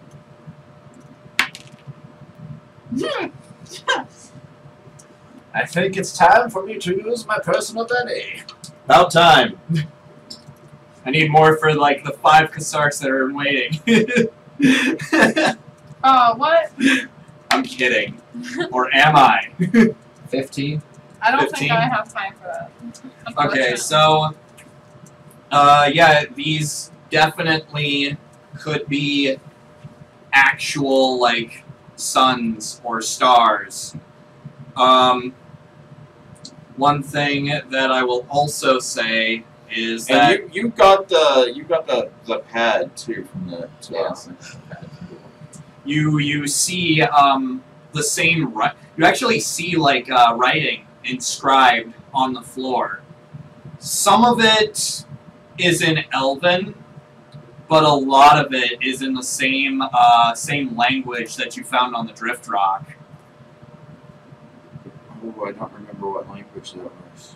I think it's time for me to use my personal Benny. About time. I need more for like the 5 Ksariks that are in waiting. Oh, what? I'm kidding. Or am I? 15. I don't 15? think I have time for that. Okay, Unfortunately. so yeah, these definitely could be actual like suns or stars. One thing that I will also say is that And you got the pad too from the you see the same you actually see like writing inscribed on the floor. Some of it is in Elven, but a lot of it is in the same language that you found on the Drift Rock. Oh, I don't remember what language that was.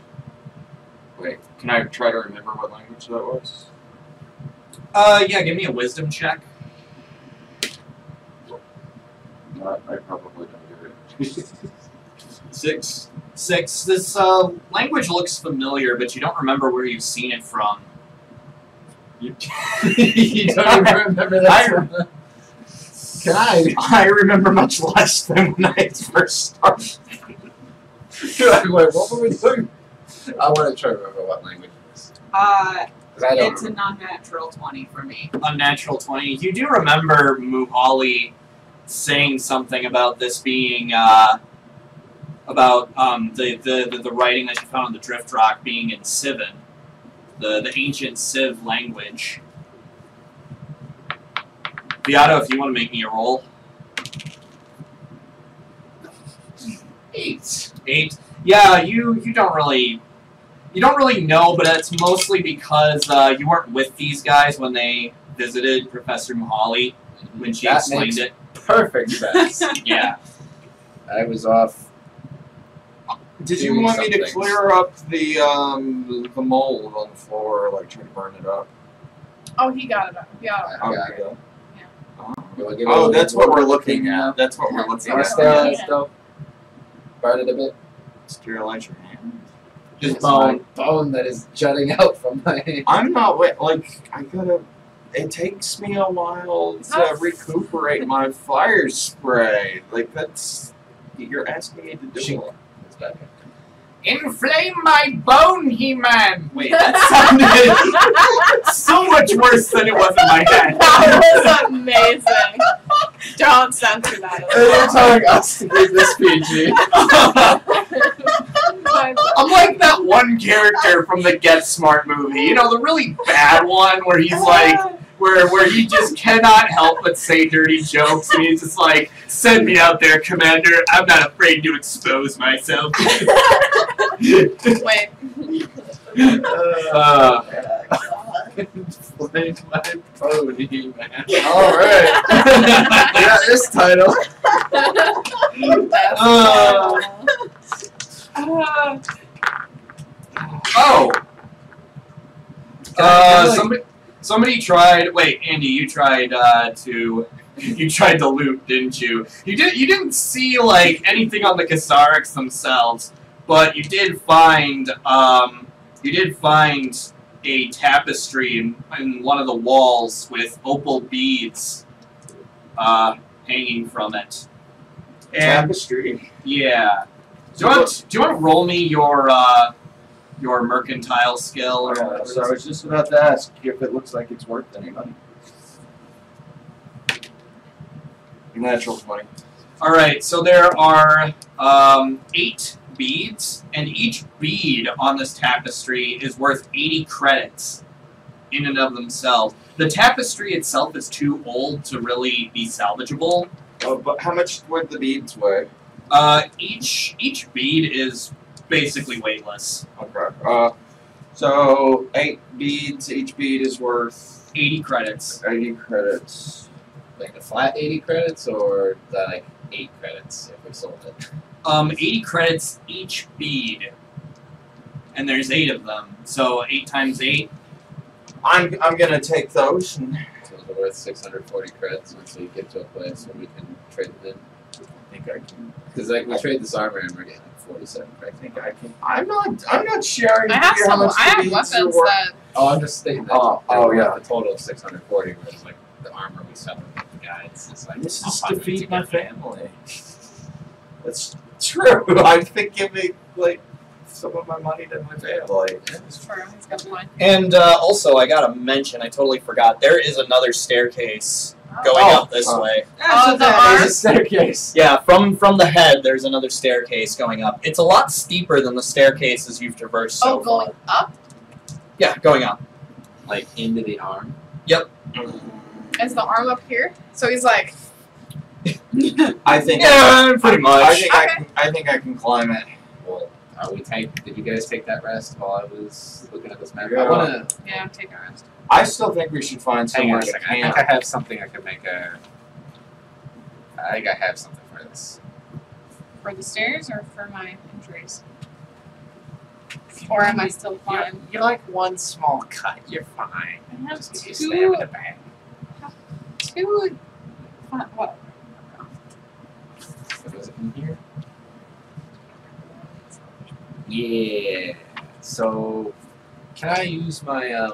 Wait, can I try to remember what language that was? Yeah, give me a wisdom check. I probably don't get it. 6. 6. This language looks familiar, but you don't remember where you've seen it from. You don't even remember that. Can I? I remember much less than when I first started. Wait, what were we doing? I want to try to remember what language it is. 'Cause I don't It's a non-natural 20 for me. Unnatural 20. You do remember Muhali saying something about this being about the writing that you found on the Drift Rock being in Civen, the ancient Civ language. Beato, if you want to make me a roll. 8. 8. Yeah, you don't really know, but it's mostly because you weren't with these guys when they visited Professor Muhali when she That explained makes it. perfect sense. Yeah. I was off. Did you Doing want me to something. clear up the mold on the floor, like try to burn it up? Oh, he got it up. He got it up. I got Okay. it. Oh. You wanna give it a Oh, little that's what more we're looking now? at. That's what we're looking You want to at. stay on Yeah. it still? Burn it a bit. Sterilize your hand. Just It's my bone. bone that is jutting out from my. I'm not like I gotta. It takes me a while to recuperate my fire spray. Like that's you're asking me to do Shink. it. It's back. Inflame my bone, He-Man! Wait, that sounded so much worse than it was in my head. That was amazing. Don't censor that. You're telling us to keep this PG. I'm like that one character from the Get Smart movie. You know, the really bad one where he's like, where he just cannot help but say dirty jokes, and he's just like, send me out there, Commander. I'm not afraid to expose myself. Wait. Inflame my pony, man. Alright. Yeah, this title. That's Oh! Like- Somebody tried. Wait, Andy, you tried to loot, didn't you? You didn't see like anything on the Ksariks themselves, but you did find a tapestry in one of the walls with opal beads hanging from it. And Tapestry. yeah, do you want to roll me your your mercantile skill or whatever. So I was just about to ask if it looks like it's worth any money. Natural 20. All right, so there are 8 beads, and each bead on this tapestry is worth 80 credits in and of themselves. The tapestry itself is too old to really be salvageable. Oh, but how much would the beads weigh? Each bead is basically weightless. Okay. So 8 beads. Each bead is worth 80 credits. 80 credits. Like a flat 80 credits, or the, like 8 credits if we sold it? 80 credits each bead, and there's 8 of them. So 8 times 8. I'm gonna take those. And So they're worth 640 credits once we get to a place where we can trade them in. I think I can. Because like we trade this armor and we're getting like 47 I credits. think I can. I'm not sharing. I have here how some. much I the have beads weapons are worth. that. Oh, I'm just stating that. Oh, they're oh, worth yeah. a total of 640, whereas like the armor we sell with the guides is like This is 100 to feed my together. family. That's true. I think giving like some of my money to my family. It's true. He's got one. And also, I gotta mention, I totally forgot, there is another staircase going Oh. up this Oh. way. Oh, the There's arm. a staircase. Yeah, from the head, there's another staircase going up. It's a lot steeper than the staircases you've traversed so Oh, going far. up? Yeah, going up. Like into the arm. Is the arm up here? So he's like, I think. Yeah, pretty much. I think I can climb it. Well, are we did you guys take that rest while I was looking at this map? Yeah. I wanna yeah, take a rest. I still think we should find hang somewhere on a to second. I camp. think I have something I can make a. I think I have something for this. For the stairs or for my injuries? Or am I still fine? You're like one small cut. You're fine. I have Just you stab in two. the back. Two. What? So was it in here? Yeah. So, can I use my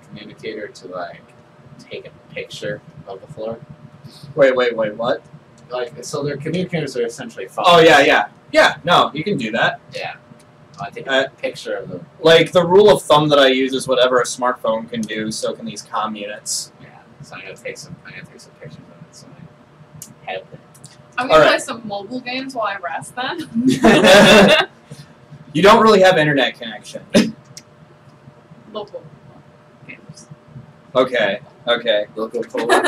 communicator to like take a picture of the floor? Wait, what? Like, so their communicators are essentially phones. Oh, yeah. Yeah, no, you can do that. Yeah. I take a picture of them. Like, the rule of thumb that I use is whatever a smartphone can do, so can these comm units. Yeah. So I'm gonna take some pictures of it. So I have them. I'm gonna play Alright. some mobile games while I rest then. You don't really have internet connection. Local games. Okay. Local polar.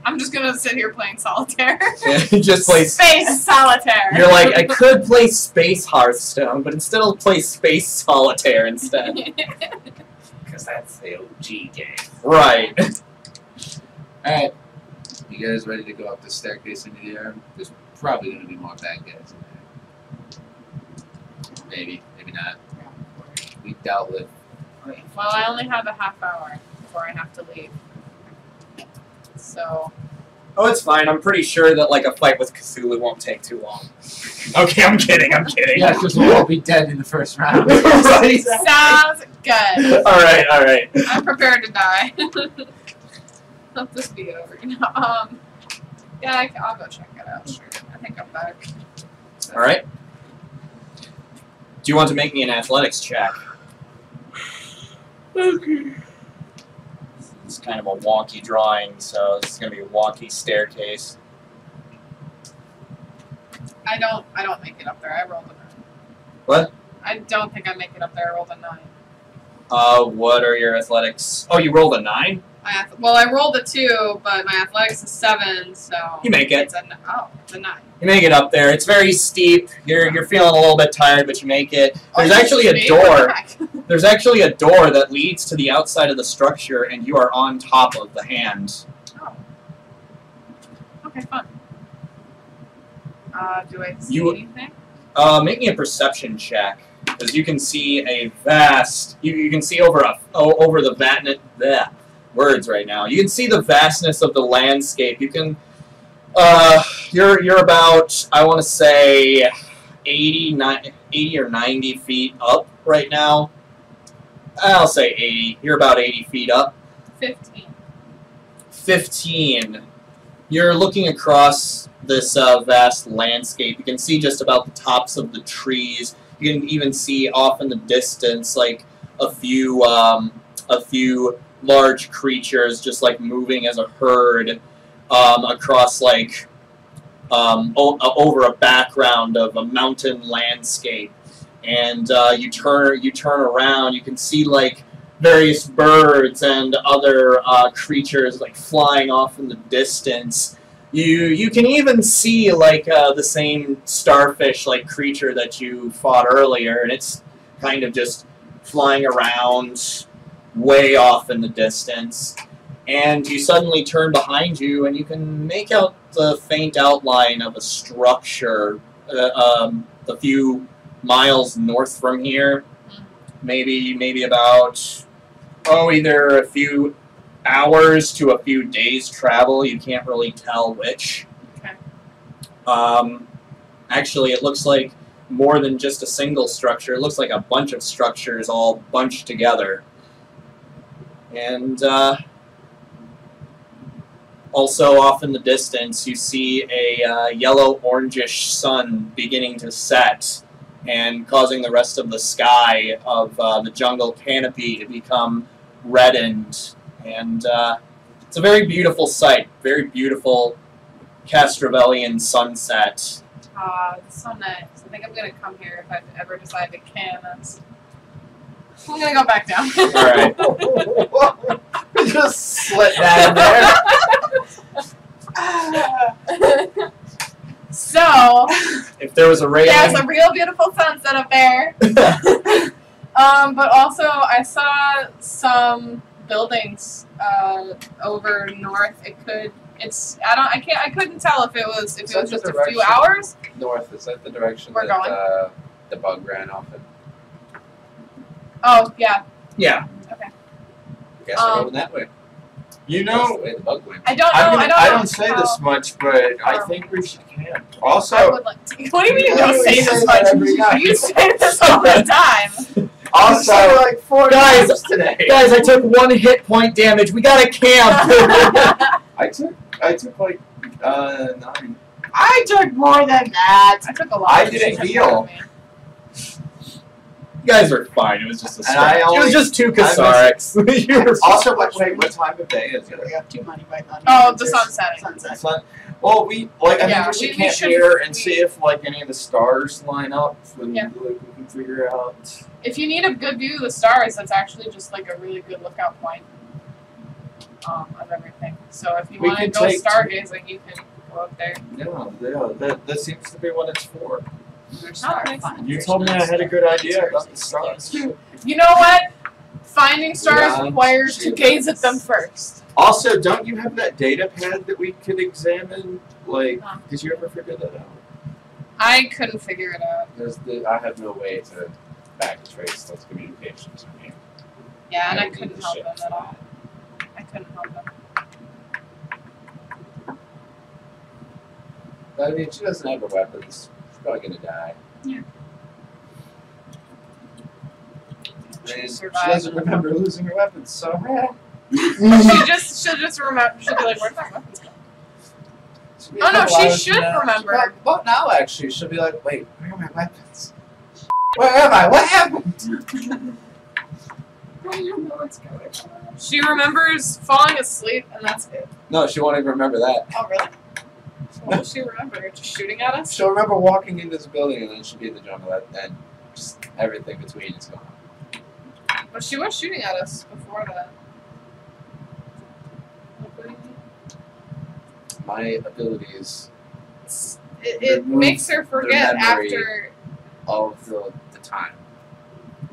I'm just gonna sit here playing solitaire. Just play. Space solitaire. You're like, I could play Space Hearthstone, but instead I'll play Space Solitaire instead. Because that's the OG game. Right. Alright. You guys ready to go up the staircase into the air? There's probably going to be more bad guys in there. Maybe not. We dealt with. Well, I only have a half hour before I have to leave. So. Oh, it's fine. I'm pretty sure that like a fight with Cthulhu won't take too long. Okay, I'm kidding. Yeah, because we'll all be dead in the first round. Right. Sounds good. All right. I'm prepared to die. Let this be over. Yeah, I'll go check it out. Sure. I think I'm back. All right. Do you want to make me an athletics check? Okay. It's kind of a wonky drawing, so this is going to be a wonky staircase. I don't make it up there. I rolled a 9. What? I don't think I make it up there. I rolled a 9. What are your athletics? Oh, you rolled a 9? Well, I rolled a 2, but my athletics is 7, so You make it. it's a 9. You make it up there. It's very steep. You're feeling a little bit tired, but you make it. There's Oh, actually a me? door. What the heck? There's actually a door that leads to the outside of the structure, and you are on top of the hand. Oh. Okay, fun. Do I see You- anything? Make me a perception check, because you can see a vast. You can see over the words right now. You can see the vastness of the landscape. You can. You're about, I want to say, 80 or 90 feet up right now. I'll say 80. You're about 80 feet up. 15. 15. You're looking across this vast landscape. You can see just about the tops of the trees. You can even see off in the distance, like a few large creatures just like moving as a herd across like over a background of a mountain landscape. And you turn around, you can see like various birds and other creatures like flying off in the distance. You can even see like the same starfish like creature that you fought earlier, and it's kind of just flying around way off in the distance. And you suddenly turn behind you, and you can make out the faint outline of a structure a few miles north from here. Maybe about either a few hours to a few days travel. You can't really tell which. Okay. Actually, it looks like more than just a single structure. It looks like a bunch of structures all bunched together. And also off in the distance, you see a yellow-orangish sun beginning to set and causing the rest of the sky of the jungle canopy to become reddened. And it's a very beautiful sight, very beautiful Castrovellian sunset. It's so nice. I think I'm going to come here if I ever decide to can this. I'm going to go back down. Alright. Just slip that in there. So, If there was a railing... there's a real beautiful sunset up there. But also, I saw some buildings over north. I couldn't tell if it was just a few hours. North, is that the direction We're that the bug ran off in? Oh, yeah. Yeah. Okay. Guess we're going that way. You That's know, the way the bug went. I don't know. I don't say this much, but I think we should camp. Also, I would like to. What do you mean you don't say this much? every night. You say this all the time. Also, like 4 Guys, times today. Guys, I took 1 hit point damage. We gotta camp! I took like 9. I took more than that. I took a lot. I didn't heal. You guys are fine. It was just a And I stretch. It was only- just 2 Ksariks. You were Also, what time of day is it? We got 2 money python. Oh, the sun setting. Sunset. Sun. Well, I think Yeah, we should we camp should- here and we- see if like any of the stars line up, and Yeah. like, we can figure out. If you need a good view of the stars, that's actually just like a really good lookout point of everything. So if you We want to can go take- stargazing, you can go up there. Yeah, that seems to be what it's for. There's Oh, star nice. fun. You told me I had a good idea about the stars. You know what? Finding stars Yeah, requires to gaze at them first. Also, don't you have that data pad that we could examine? Like, Huh. did you ever figure that out? I couldn't figure it out. I have no way to backtrace those communications from here. Yeah, and I don't need couldn't the help ship them for at all. that. I couldn't help them. But I mean, she doesn't have her weapons. She's probably gonna die. Yeah. And she survive. doesn't remember losing her weapons, so she'll just remember. She'll be like, "Where'd my weapons go?" Oh, no, she should remember. Well, now actually, she'll be like, "Wait, where are my weapons? Where am I? What happened?" I don't know what's going on. She remembers falling asleep, and that's it. No, she won't even remember that. Oh, really? What will she remember? Just shooting at us? She'll remember walking into this building, and then she'll be in the jungle, and just everything between is gone. But she was shooting at us before that. My abilities It Remove makes her forget memory. after, of the time.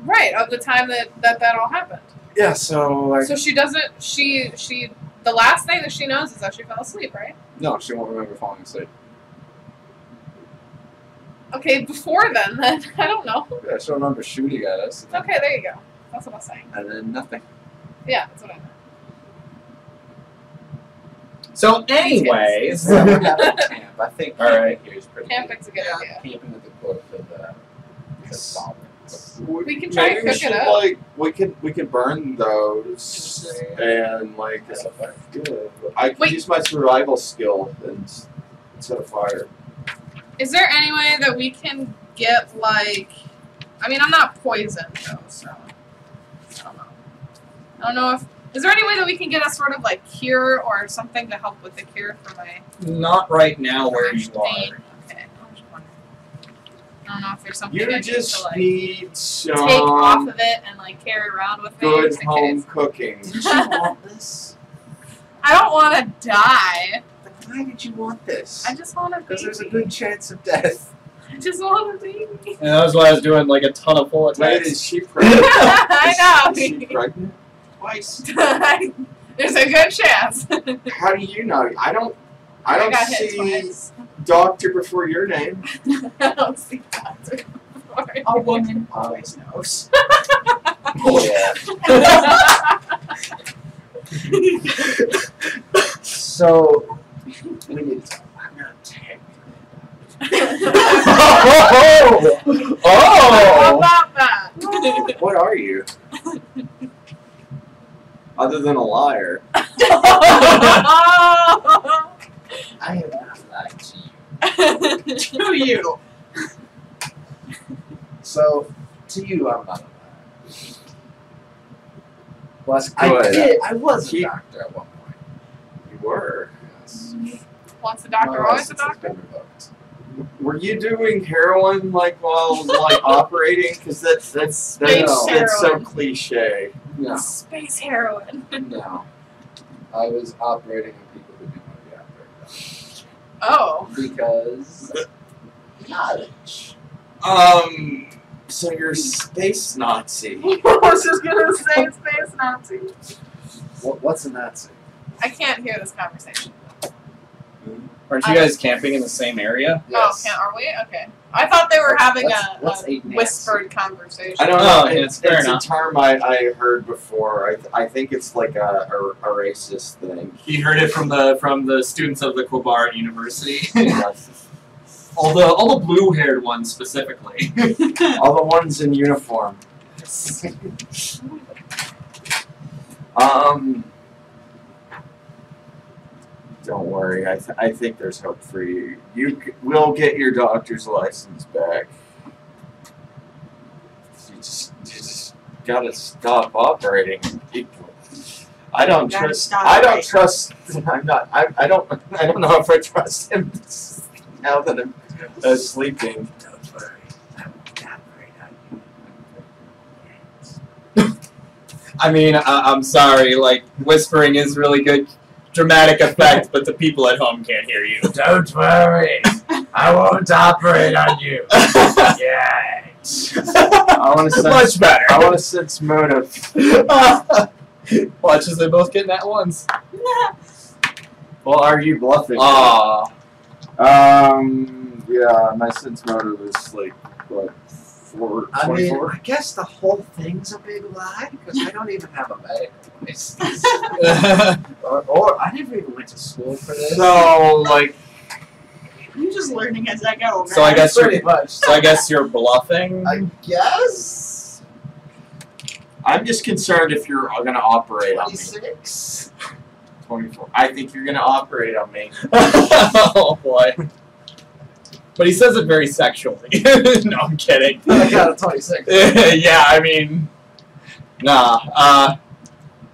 right, of the time that all happened. Yeah, so like, So she doesn't, the last thing that she knows is that she fell asleep, right? no, she won't remember falling asleep. Okay, before then I don't know. Yeah, she'll remember shooting at us. Okay, there you go. That's what I was saying. And then nothing. Yeah, that's what I meant. So, anyways, We're having camp. I think All right. camping here is pretty Camping's a good Yeah. idea. good. Camping with the quote the solvents. We can try and Maybe we cook it should, up. like, we could burn those and like Yeah. I could Wait. use my survival skill and set a fire. Is there any way that we can get, like... I mean, I'm not poisoned, though, so... I don't know. I don't know if... Is there any way that we can get a sort of, like, cure or something to help with the cure for my... Not right now where you pain? are. Okay, I'm just wondering. I don't know if there's something You I just need to, like, need some take off of it and, like, carry around with me. good just in home case. cooking. Did you want this? I don't want to die. Then why did you want this? I just want to Because be. there's a good chance of death. I just want to be. And that was why I was doing like a ton of full Wait, attacks. is she pregnant? I Is she know. pregnant? Twice. There's a good chance. How do you know? I don't I got hit see twice. doctor before your name. I don't see doctor before. A woman always knows. Yeah. So, we need to talk. I'm not technically Oh! How Oh! about that? What are you? Other than a liar. I have not lied to you. To you. So, to you, I'm not a liar. Well, that's good. I was a Keep- doctor at one point. You were. Yes. Once a My doctor, always a license has doctor. been revoked. Were you doing heroin like while like operating? Because that's so heroin. cliche. No, Space heroin. no. I was operating on people who didn't want to be operated Oh. on. Because knowledge. So you're a space Nazi. I was just gonna say space Nazi. What's a Nazi? I can't hear this conversation. Aren't you guys camping in the same area? Yes. Oh, are we? Okay. I thought they were having What's a a Nazi? whispered conversation. I don't Oh, know. it's It's fair a enough. term I heard before. I think it's like a racist thing. You heard it from the students of the Quabar University. Yes. all the blue-haired ones specifically. All the ones in uniform. Don't worry. I think there's hope for you. You will get your doctor's license back. You just gotta stop operating people. I don't Gotta trust. stop I don't operating. trust. I'm not. I don't know if I trust him now that I'm sleeping. Don't worry. I won't operate on you. I mean, I'm sorry. Like whispering is really good, dramatic effect, but the people at home can't hear you. Don't worry. I won't operate on you. Yet. I want to sense. Much better. I want to sense motive. Watch as they both get that once. Well, are you bluffing? Aww. Yeah, my sense motive is like what, 4, I mean, 24? I guess the whole thing's a big lie because I don't even have a medical license. or I never even went to school for this. So like, I'm just learning as I go. So I man. guess Pretty much. So I guess you're bluffing. I guess I'm just concerned if you're gonna operate on me. 26. 24. I think you're gonna operate on me. Oh boy. But he says it very sexually. No, I'm kidding. I got a 26. Yeah, I mean, nah.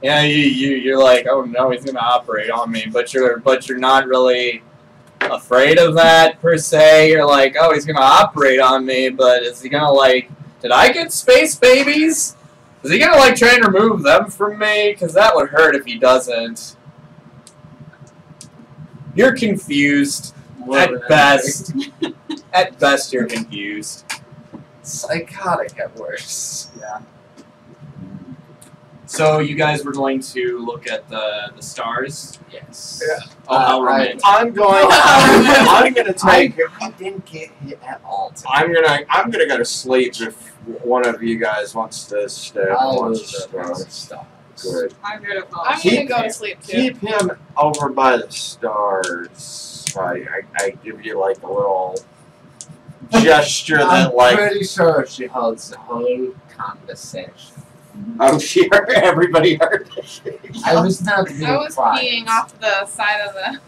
Yeah, you're like, oh no, he's gonna operate on me, but you're not really afraid of that per se. You're like, oh, he's gonna operate on me, but is he gonna like? Did I get space babies? Is he gonna like try and remove them from me? Because that would hurt if he doesn't. You're confused. At best. At best, you're confused. Psychotic at worst. Yeah. So you guys were going to look at the stars? Yes. Yeah. Oh, how romantic. I'm going. I'm gonna take. I didn't get hit at all. Today. I'm gonna go to sleep if one of you guys wants to stay up I and will watch the stars. stars. Good. I'm gonna fall. I'm Keep gonna go to it- sleep too. Keep him over by the stars. I give you like a little gesture that I'm like pretty sure she holds the whole conversation. Oh, sure. Everybody heard. I was not being I was quiet. peeing off the side of the.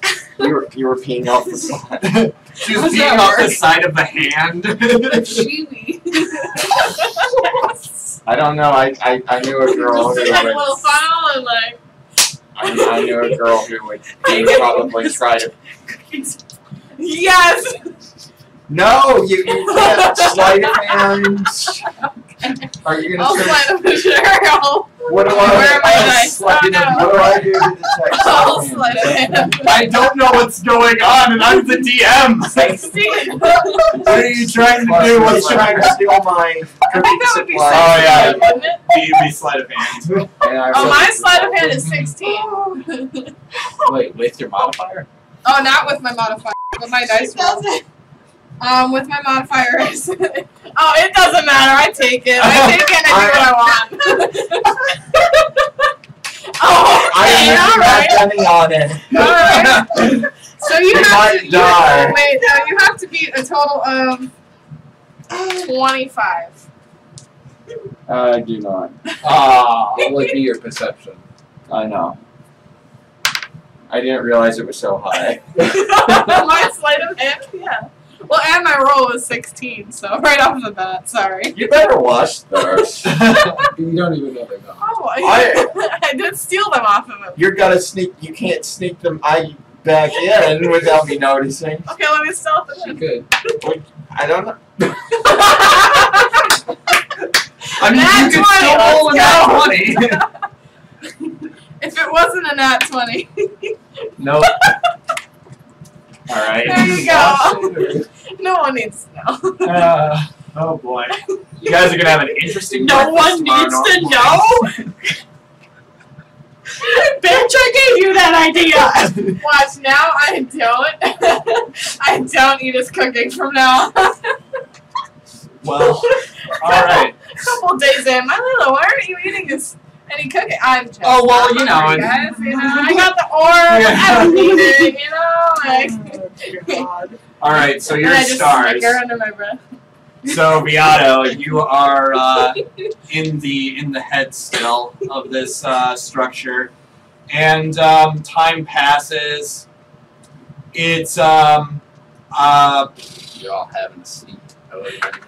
You were peeing off the side. She was How's peeing that off the work? side of the hand. Chibi. I don't know. I knew a girl who Just like a little would. funnel and like. I knew a girl who would probably try to. Yes. No, you can't sleight of hand. Are you I'll gonna slide up a girl. What do Where am I I? dice? What do I do to detect I'll sleight of slide hand? a hand. I don't know what's going on, and I'm the DM. 16. What are you trying to do? What's trying to steal my I think cooking that would be supplies? Oh, yeah. 16, wouldn't it? Be sleight of hand. And I Oh, said- my sleight of hand is 16. Wait, with your modifier? Oh, not with my modifier, with my dice roll. With my modifier is. Oh, it doesn't matter. I take it. I take it and I do what I want. Oh, I okay, didn't alright. have any on it. Alright. So you You have might to die. wait. You have to beat a total of 25. I do not. What would be your perception? I know. I didn't realize it was so high. My sleight of hand, yeah. Well, and my roll was 16, so right off the bat. Sorry. You better watch those. You don't even know they're gone. Oh, I did steal them off of him. You're gonna sneak. You can't sneak them back in without me noticing. Okay, let me stealth it She in. could. I don't know. I mean, Nat you could 20, still roll a let's nat 20. If it wasn't a nat 20. Nope. Alright. There you go. No one needs to know. Oh boy. You guys are gonna have an interesting No breakfast one tomorrow needs to morning. know. Bitch, I gave you that idea. Watch, now I don't. I don't eat his cooking from now on. Well, alright. A couple days in, my little, why aren't you eating any cooking? I'm just. Oh, well, I'm you know, hungry, and- guys. You know, I got the orb. Yeah. I don't need it. You know, like. Alright, so and you're I just stars. snicker under my breath. So Beato, you are in the head still of this structure, and time passes. It's You're all having a seat. I would imagine.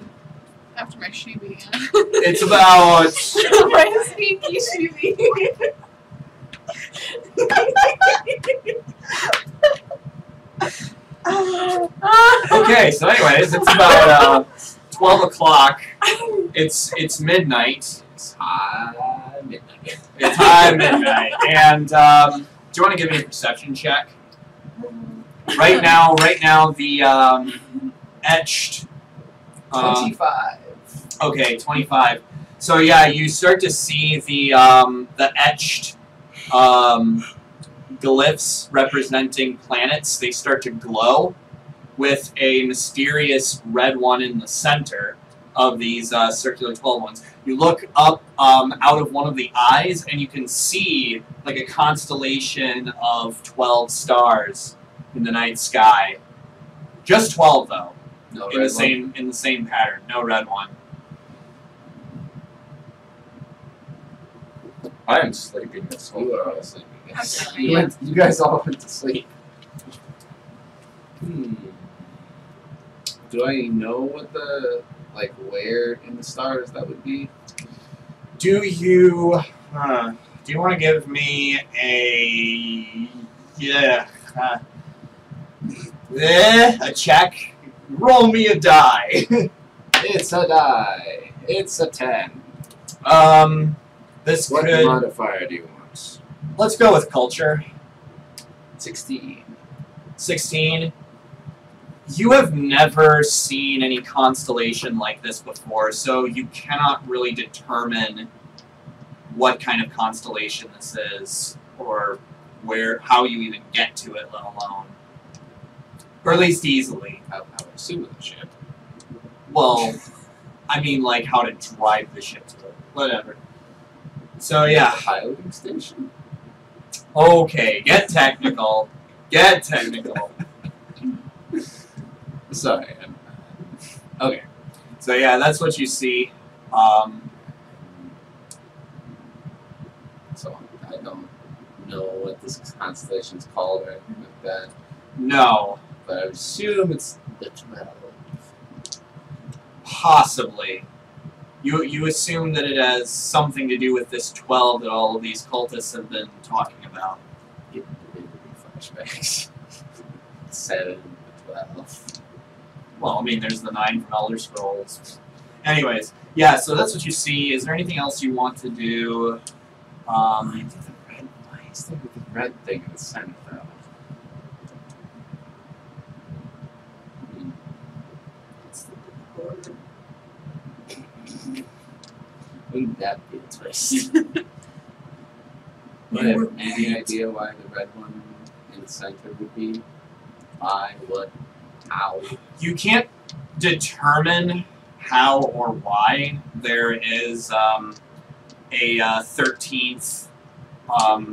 After my shibi. it's about My sneaky shibi. okay. So, anyways, it's about 12 o'clock. It's midnight. It's high midnight. It's high midnight, and do you want to give me a perception check? Right now, the etched. 25. Okay, 25. So yeah, you start to see the etched glyphs representing planets. They start to glow with a mysterious red one in the center of these circular 12 ones. You look up out of one of the eyes, and you can see like a constellation of 12 stars in the night sky. Just 12 though. No In red the same pattern, no red one. I am sleeping this one. whole You are all sleeping. I'm sleeping. You guys all went to sleep. Do I know what the, like, where in the stars that would be? Do you want to give me a check? Roll me a die. It's a die. It's a 10. This What could. modifier do you want? Let's go with culture. 16. 16. You have never seen any constellation like this before, so you cannot really determine what kind of constellation this is, or how you even get to it, let alone. Or at least easily. I would assume with the ship. Well, I mean, like, how to drive the ship to it. Whatever. So, yeah. Piloting station? Okay, get technical. Get technical. Sorry. Okay. So, yeah, that's what you see. what this constellation's called or anything like that. No. But I would assume it's the 12. Possibly. You assume that it has something to do with this 12 that all of these cultists have been talking about. Give me flashbacks. 7, 12. Well, I mean, there's the 9 from Elder Scrolls. Anyways, yeah, so that's what you see. Is there anything else you want to do? Why is there the red thing in the center, though? Wouldn't that be a twist? Do you have any idea why the red one in the center would be? Why? What? How? You can't determine how or why there is a 13th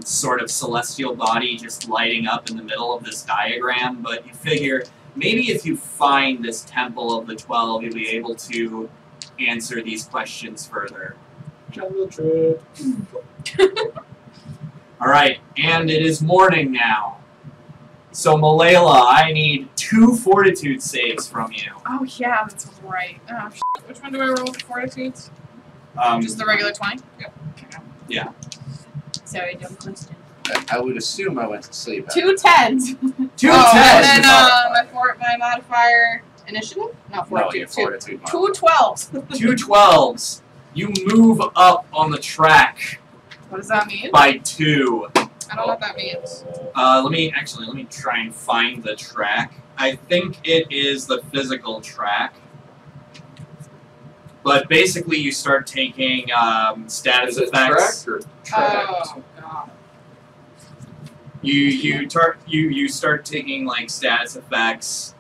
sort of celestial body just lighting up in the middle of this diagram, but you figure maybe if you find this Temple of the 12, you'll be able to answer these questions further. Jungle trip. Alright, and it is morning now. So, Malayla, I need 2 fortitude saves from you. Oh yeah, that's right. Oh, shit. Which one do I roll for fortitudes? Just the regular 20? Yeah. Sorry, dumb question. I would assume I went to sleep. 2 10s. 2 oh, 10s! And then my modifier initiative? Not No, your fortitude. fortitude. 2 12s. 2 12s. You move up on the track What does that mean? by 2. I don't know what that means. Let me try and find the track. I think it is the physical track. But basically you start taking status Is it effects. track or track? Oh god. You start taking like status effects.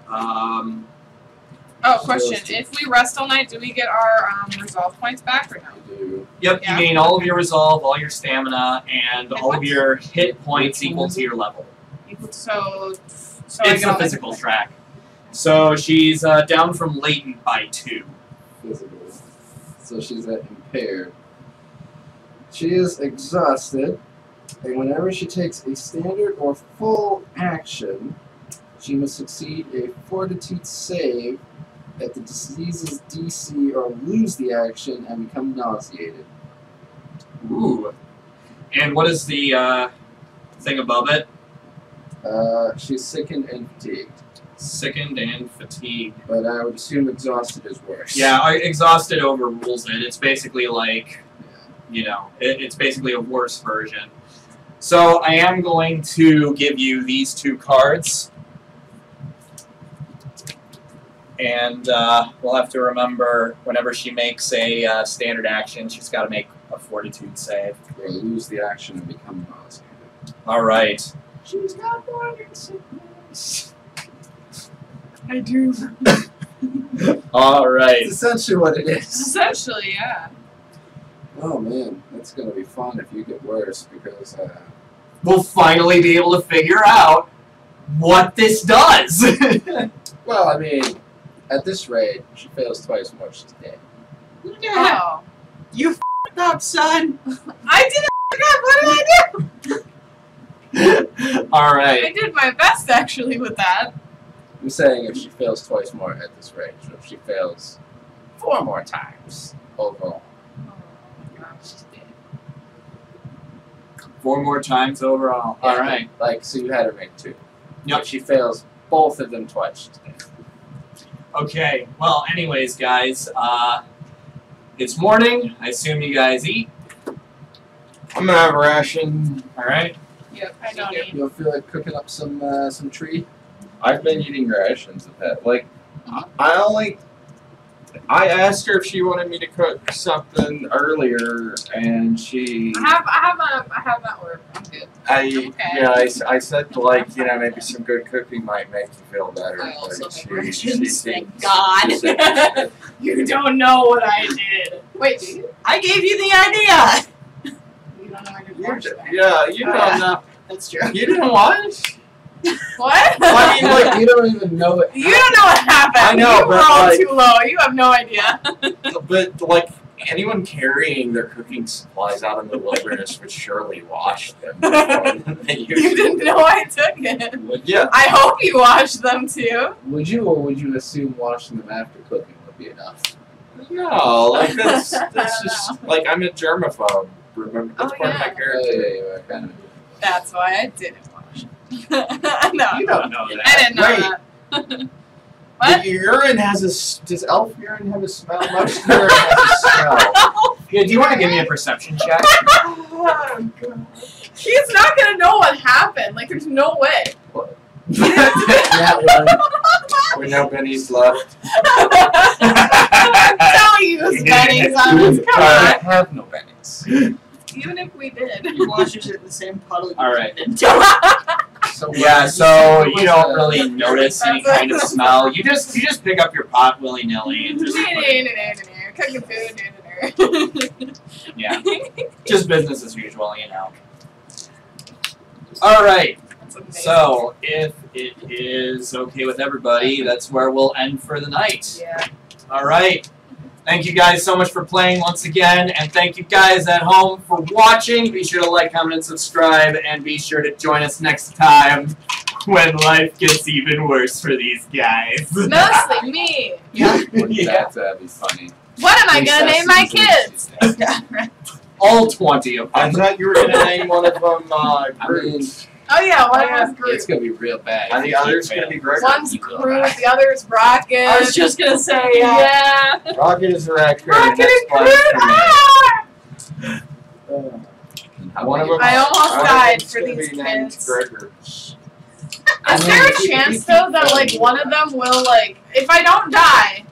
Oh, question. If we rest all night, do we get our resolve points back or no? Yep, Yeah. you gain all of your resolve, all your stamina, and Hit all of points? your hit points equal to your level. So It's I the get all physical my- track. So she's down from latent by 2. Physical. So she's at impaired. She is exhausted, and whenever she takes a standard or full action, she must succeed a fortitude save at the disease's DC or lose the action and become nauseated. Ooh. And what is the thing above it? She's sickened and fatigued. Sickened and fatigued. But I would assume exhausted is worse. Yeah, exhausted overrules it. It's basically like, you know, it's basically a worse version. So I am going to give you these 2 cards. And we'll have to remember whenever she makes a standard action, she's got to make a fortitude save. Or lose the action and become nauseated. Alright. She's got morning sickness. I do. Alright. It's essentially what it is. Essentially, yeah. Oh man, that's gonna be fun if you get worse because We'll finally be able to figure out what this does. well, I mean, at this rate, she fails twice more, she's dead. Yeah. Oh. You f***ed up, son. I didn't f*** up. What did I do? Alright. I did my best actually with that. I'm saying if she fails twice more at this rate, so if she fails 4 more times overall. Oh my gosh, she's dead. 4 more times overall. Yeah, Alright. Like, so you had her make 2. Yep. If she fails both of them twice, she's dead. Okay, well, anyways, guys, it's morning. I assume you guys eat. I'm gonna have a ration. Alright. Yep, I don't eat. You'll feel like cooking up some tree? I've been eating rations of that. Like, I asked her if she wanted me to cook something earlier, and she. I have that order. I'm good. I said like, you know, maybe some good cooking might make you feel better. I also but have rations, seems- thank God. she said- You don't know what I did. Wait, do you? I gave you the idea. You don't know I did You're watch j- that. yeah, you don't know. That's true. You didn't watch? What? I mean, like, You don't even know it. you don't know what happened. I know, you but, rolled like- too low. You have no idea. But like, anyone carrying their cooking supplies out in the wilderness would surely wash them. Before they You use didn't them. know I took it. Would, Yeah. I hope you washed them too. would you, or would you assume washing them after cooking would be enough? No, like that's I don't just like I'm a germaphobe. Remember, that's Oh, part of my yeah. character. Yeah, you are kind of. That's why I didn't wash. No, You don't know that. I didn't know Wait, that. What? The urine has a. Does elf urine have a smell? Most urine has a smell. Yeah, do you want to give me a perception check? Oh, God. He's not gonna know what happened. Like, there's no way. That one. We know Benny's left. I'm telling you, it's Benny's on this I card. have no bennies. Even if we did. He washes it in the same puddle. All right. So Yeah, so you don't really notice any That's kind of smell. You just pick up your pot willy nilly and just Cooking food. yeah, just business as usual, you know. All right. That's amazing. So if it is okay with everybody, that's where we'll end for the night. Yeah. All right. Thank you guys so much for playing once again, and thank you guys at home for watching. Be sure to like, comment, and subscribe, and be sure to join us next time when life gets even worse for these guys. Mostly me. Wouldn't Yeah. that be funny? What am I gonna name my kids? All 20 of I them. thought you were gonna name one of them I Groot. mean, Oh yeah, one Yeah. was Groot. it's gonna be real bad. And the other's gonna be Gregor. One's You will Groot, not. the other's Rocket. I was just gonna say, yeah. Rocket is a raccoon. Rocket that's and fine Groot. for me. How One of many- them. I almost one of died them's for gonna these be named kids. Gregor. Is I mean, there a if you chance keep though that like going, one of them will like, if I don't die,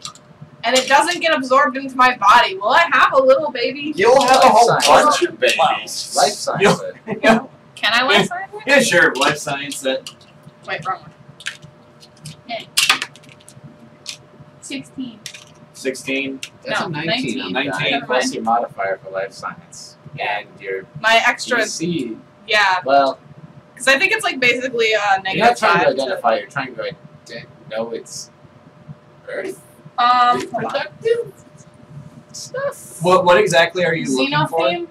and it doesn't get absorbed into my body, will I have a little baby? You'll have a whole Life bunch science. of babies. Life science. Yeah. Can I life sign it? Yeah, sure. Life science. That. Wait, wrong one. 16. 16. That's No, a 19 on 19. that. Plus your modifier for life science. Yeah. And your My extra, DC. yeah, Well, because I think it's like basically you're not negative trying to 5 to, identify, you're trying to know it's Earth. hold on. Reproductive stuff. What exactly are you looking for? Xenotheme,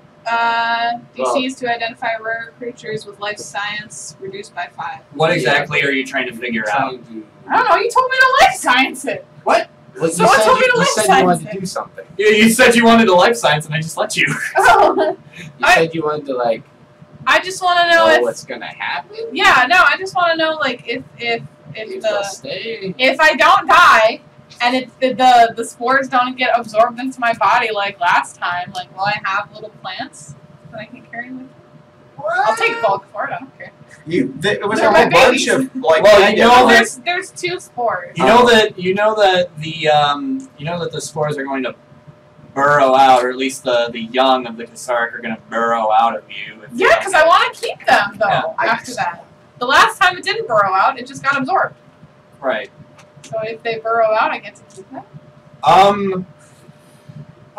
DCs to identify rare creatures with life science reduced by 5. What exactly are you trying to figure out? Trying to. I don't know, you told me to life science it. What? Well, So what told me to you life said you science wanted to it? do something. You said you wanted a life science, and I just let you. Oh, You said you wanted to like I just want to know know if, what's gonna happen. yeah, no, I just want to know like if If they'll the stay. if I don't die and the spores don't get absorbed into my body like last time, like will I have little plants that I can carry with me? I'll take bulk for it. I don't care. It was They're a my whole bunch babies. of like. Well, you know negative- There's 2 spores. You know that the spores are going to burrow out, or at least the young of the Ksarik are going to burrow out of you. if you Yeah, don't because get- I want to keep them though. Yeah, after that, the last time it didn't burrow out, it just got absorbed. Right. So if they burrow out, I get to keep them.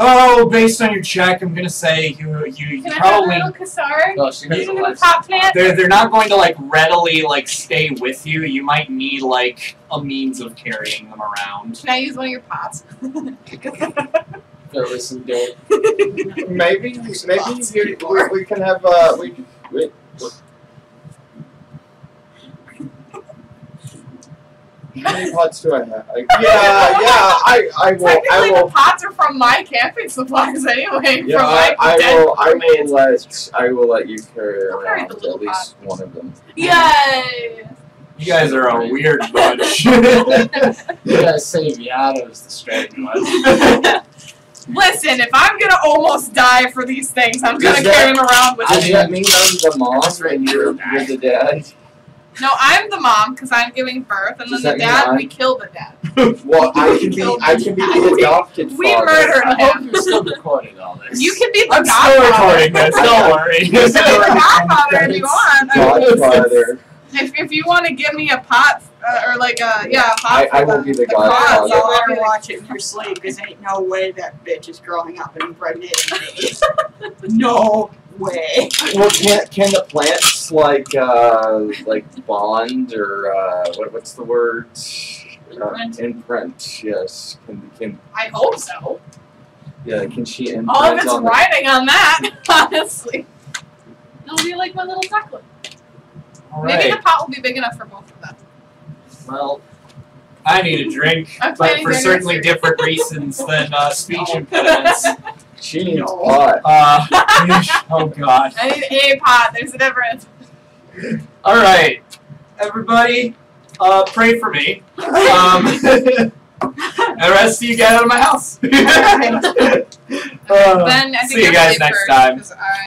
Oh, based on your check, I'm gonna say you Can I have a probably little Ksarik? Well, she has You a can life pop science. plant. they're not going to like readily like stay with you. You might need like a means of carrying them around. Can I use one of your pots? Fill with some dirt. Maybe we can have we how many pots do I have? I will. Technically, the pots are from my camping supplies anyway. Yeah, from my I will let you carry I'll carry around the at little least one of them. Yay! You guys are a weird bunch. You gotta say Viato's the strange one. Listen, if I'm gonna almost die for these things, I'm Does gonna that- carry them around with Does me. that mean I'm the mom and you're the dad? No, I'm the mom because I'm giving birth, and Does then the that mean dad, I'm- we killed the dad. Well, I can be the adopted We father. murdered I hope him. you're still recording all this. You can be the I'm still recording godfather. this. Don't worry. You can be the godfather if you want. Godfather. If you want to give me a pot, or like a pot I for will be the cause, godfather. You I'll better be watch it in your sleep, because ain't no way that bitch is growing up and impregnating me. No way. Well, can the plants like bond or what's the word? Imprint. Imprint. Yes. Can I hope so. Yeah, can she imprint All of it's on the- riding on that, honestly. It'll be like my little duckling. All Maybe right. the pot will be big enough for both of them. Well, I need a drink, I'm but planning for their certainly nursery. different reasons than speech impediments. She needs pot. Oh god. I need a pot. There's a difference. All right, everybody, pray for me. And the rest of you get out of my house. Then I think See you I'm guys late next first, time. 'cause I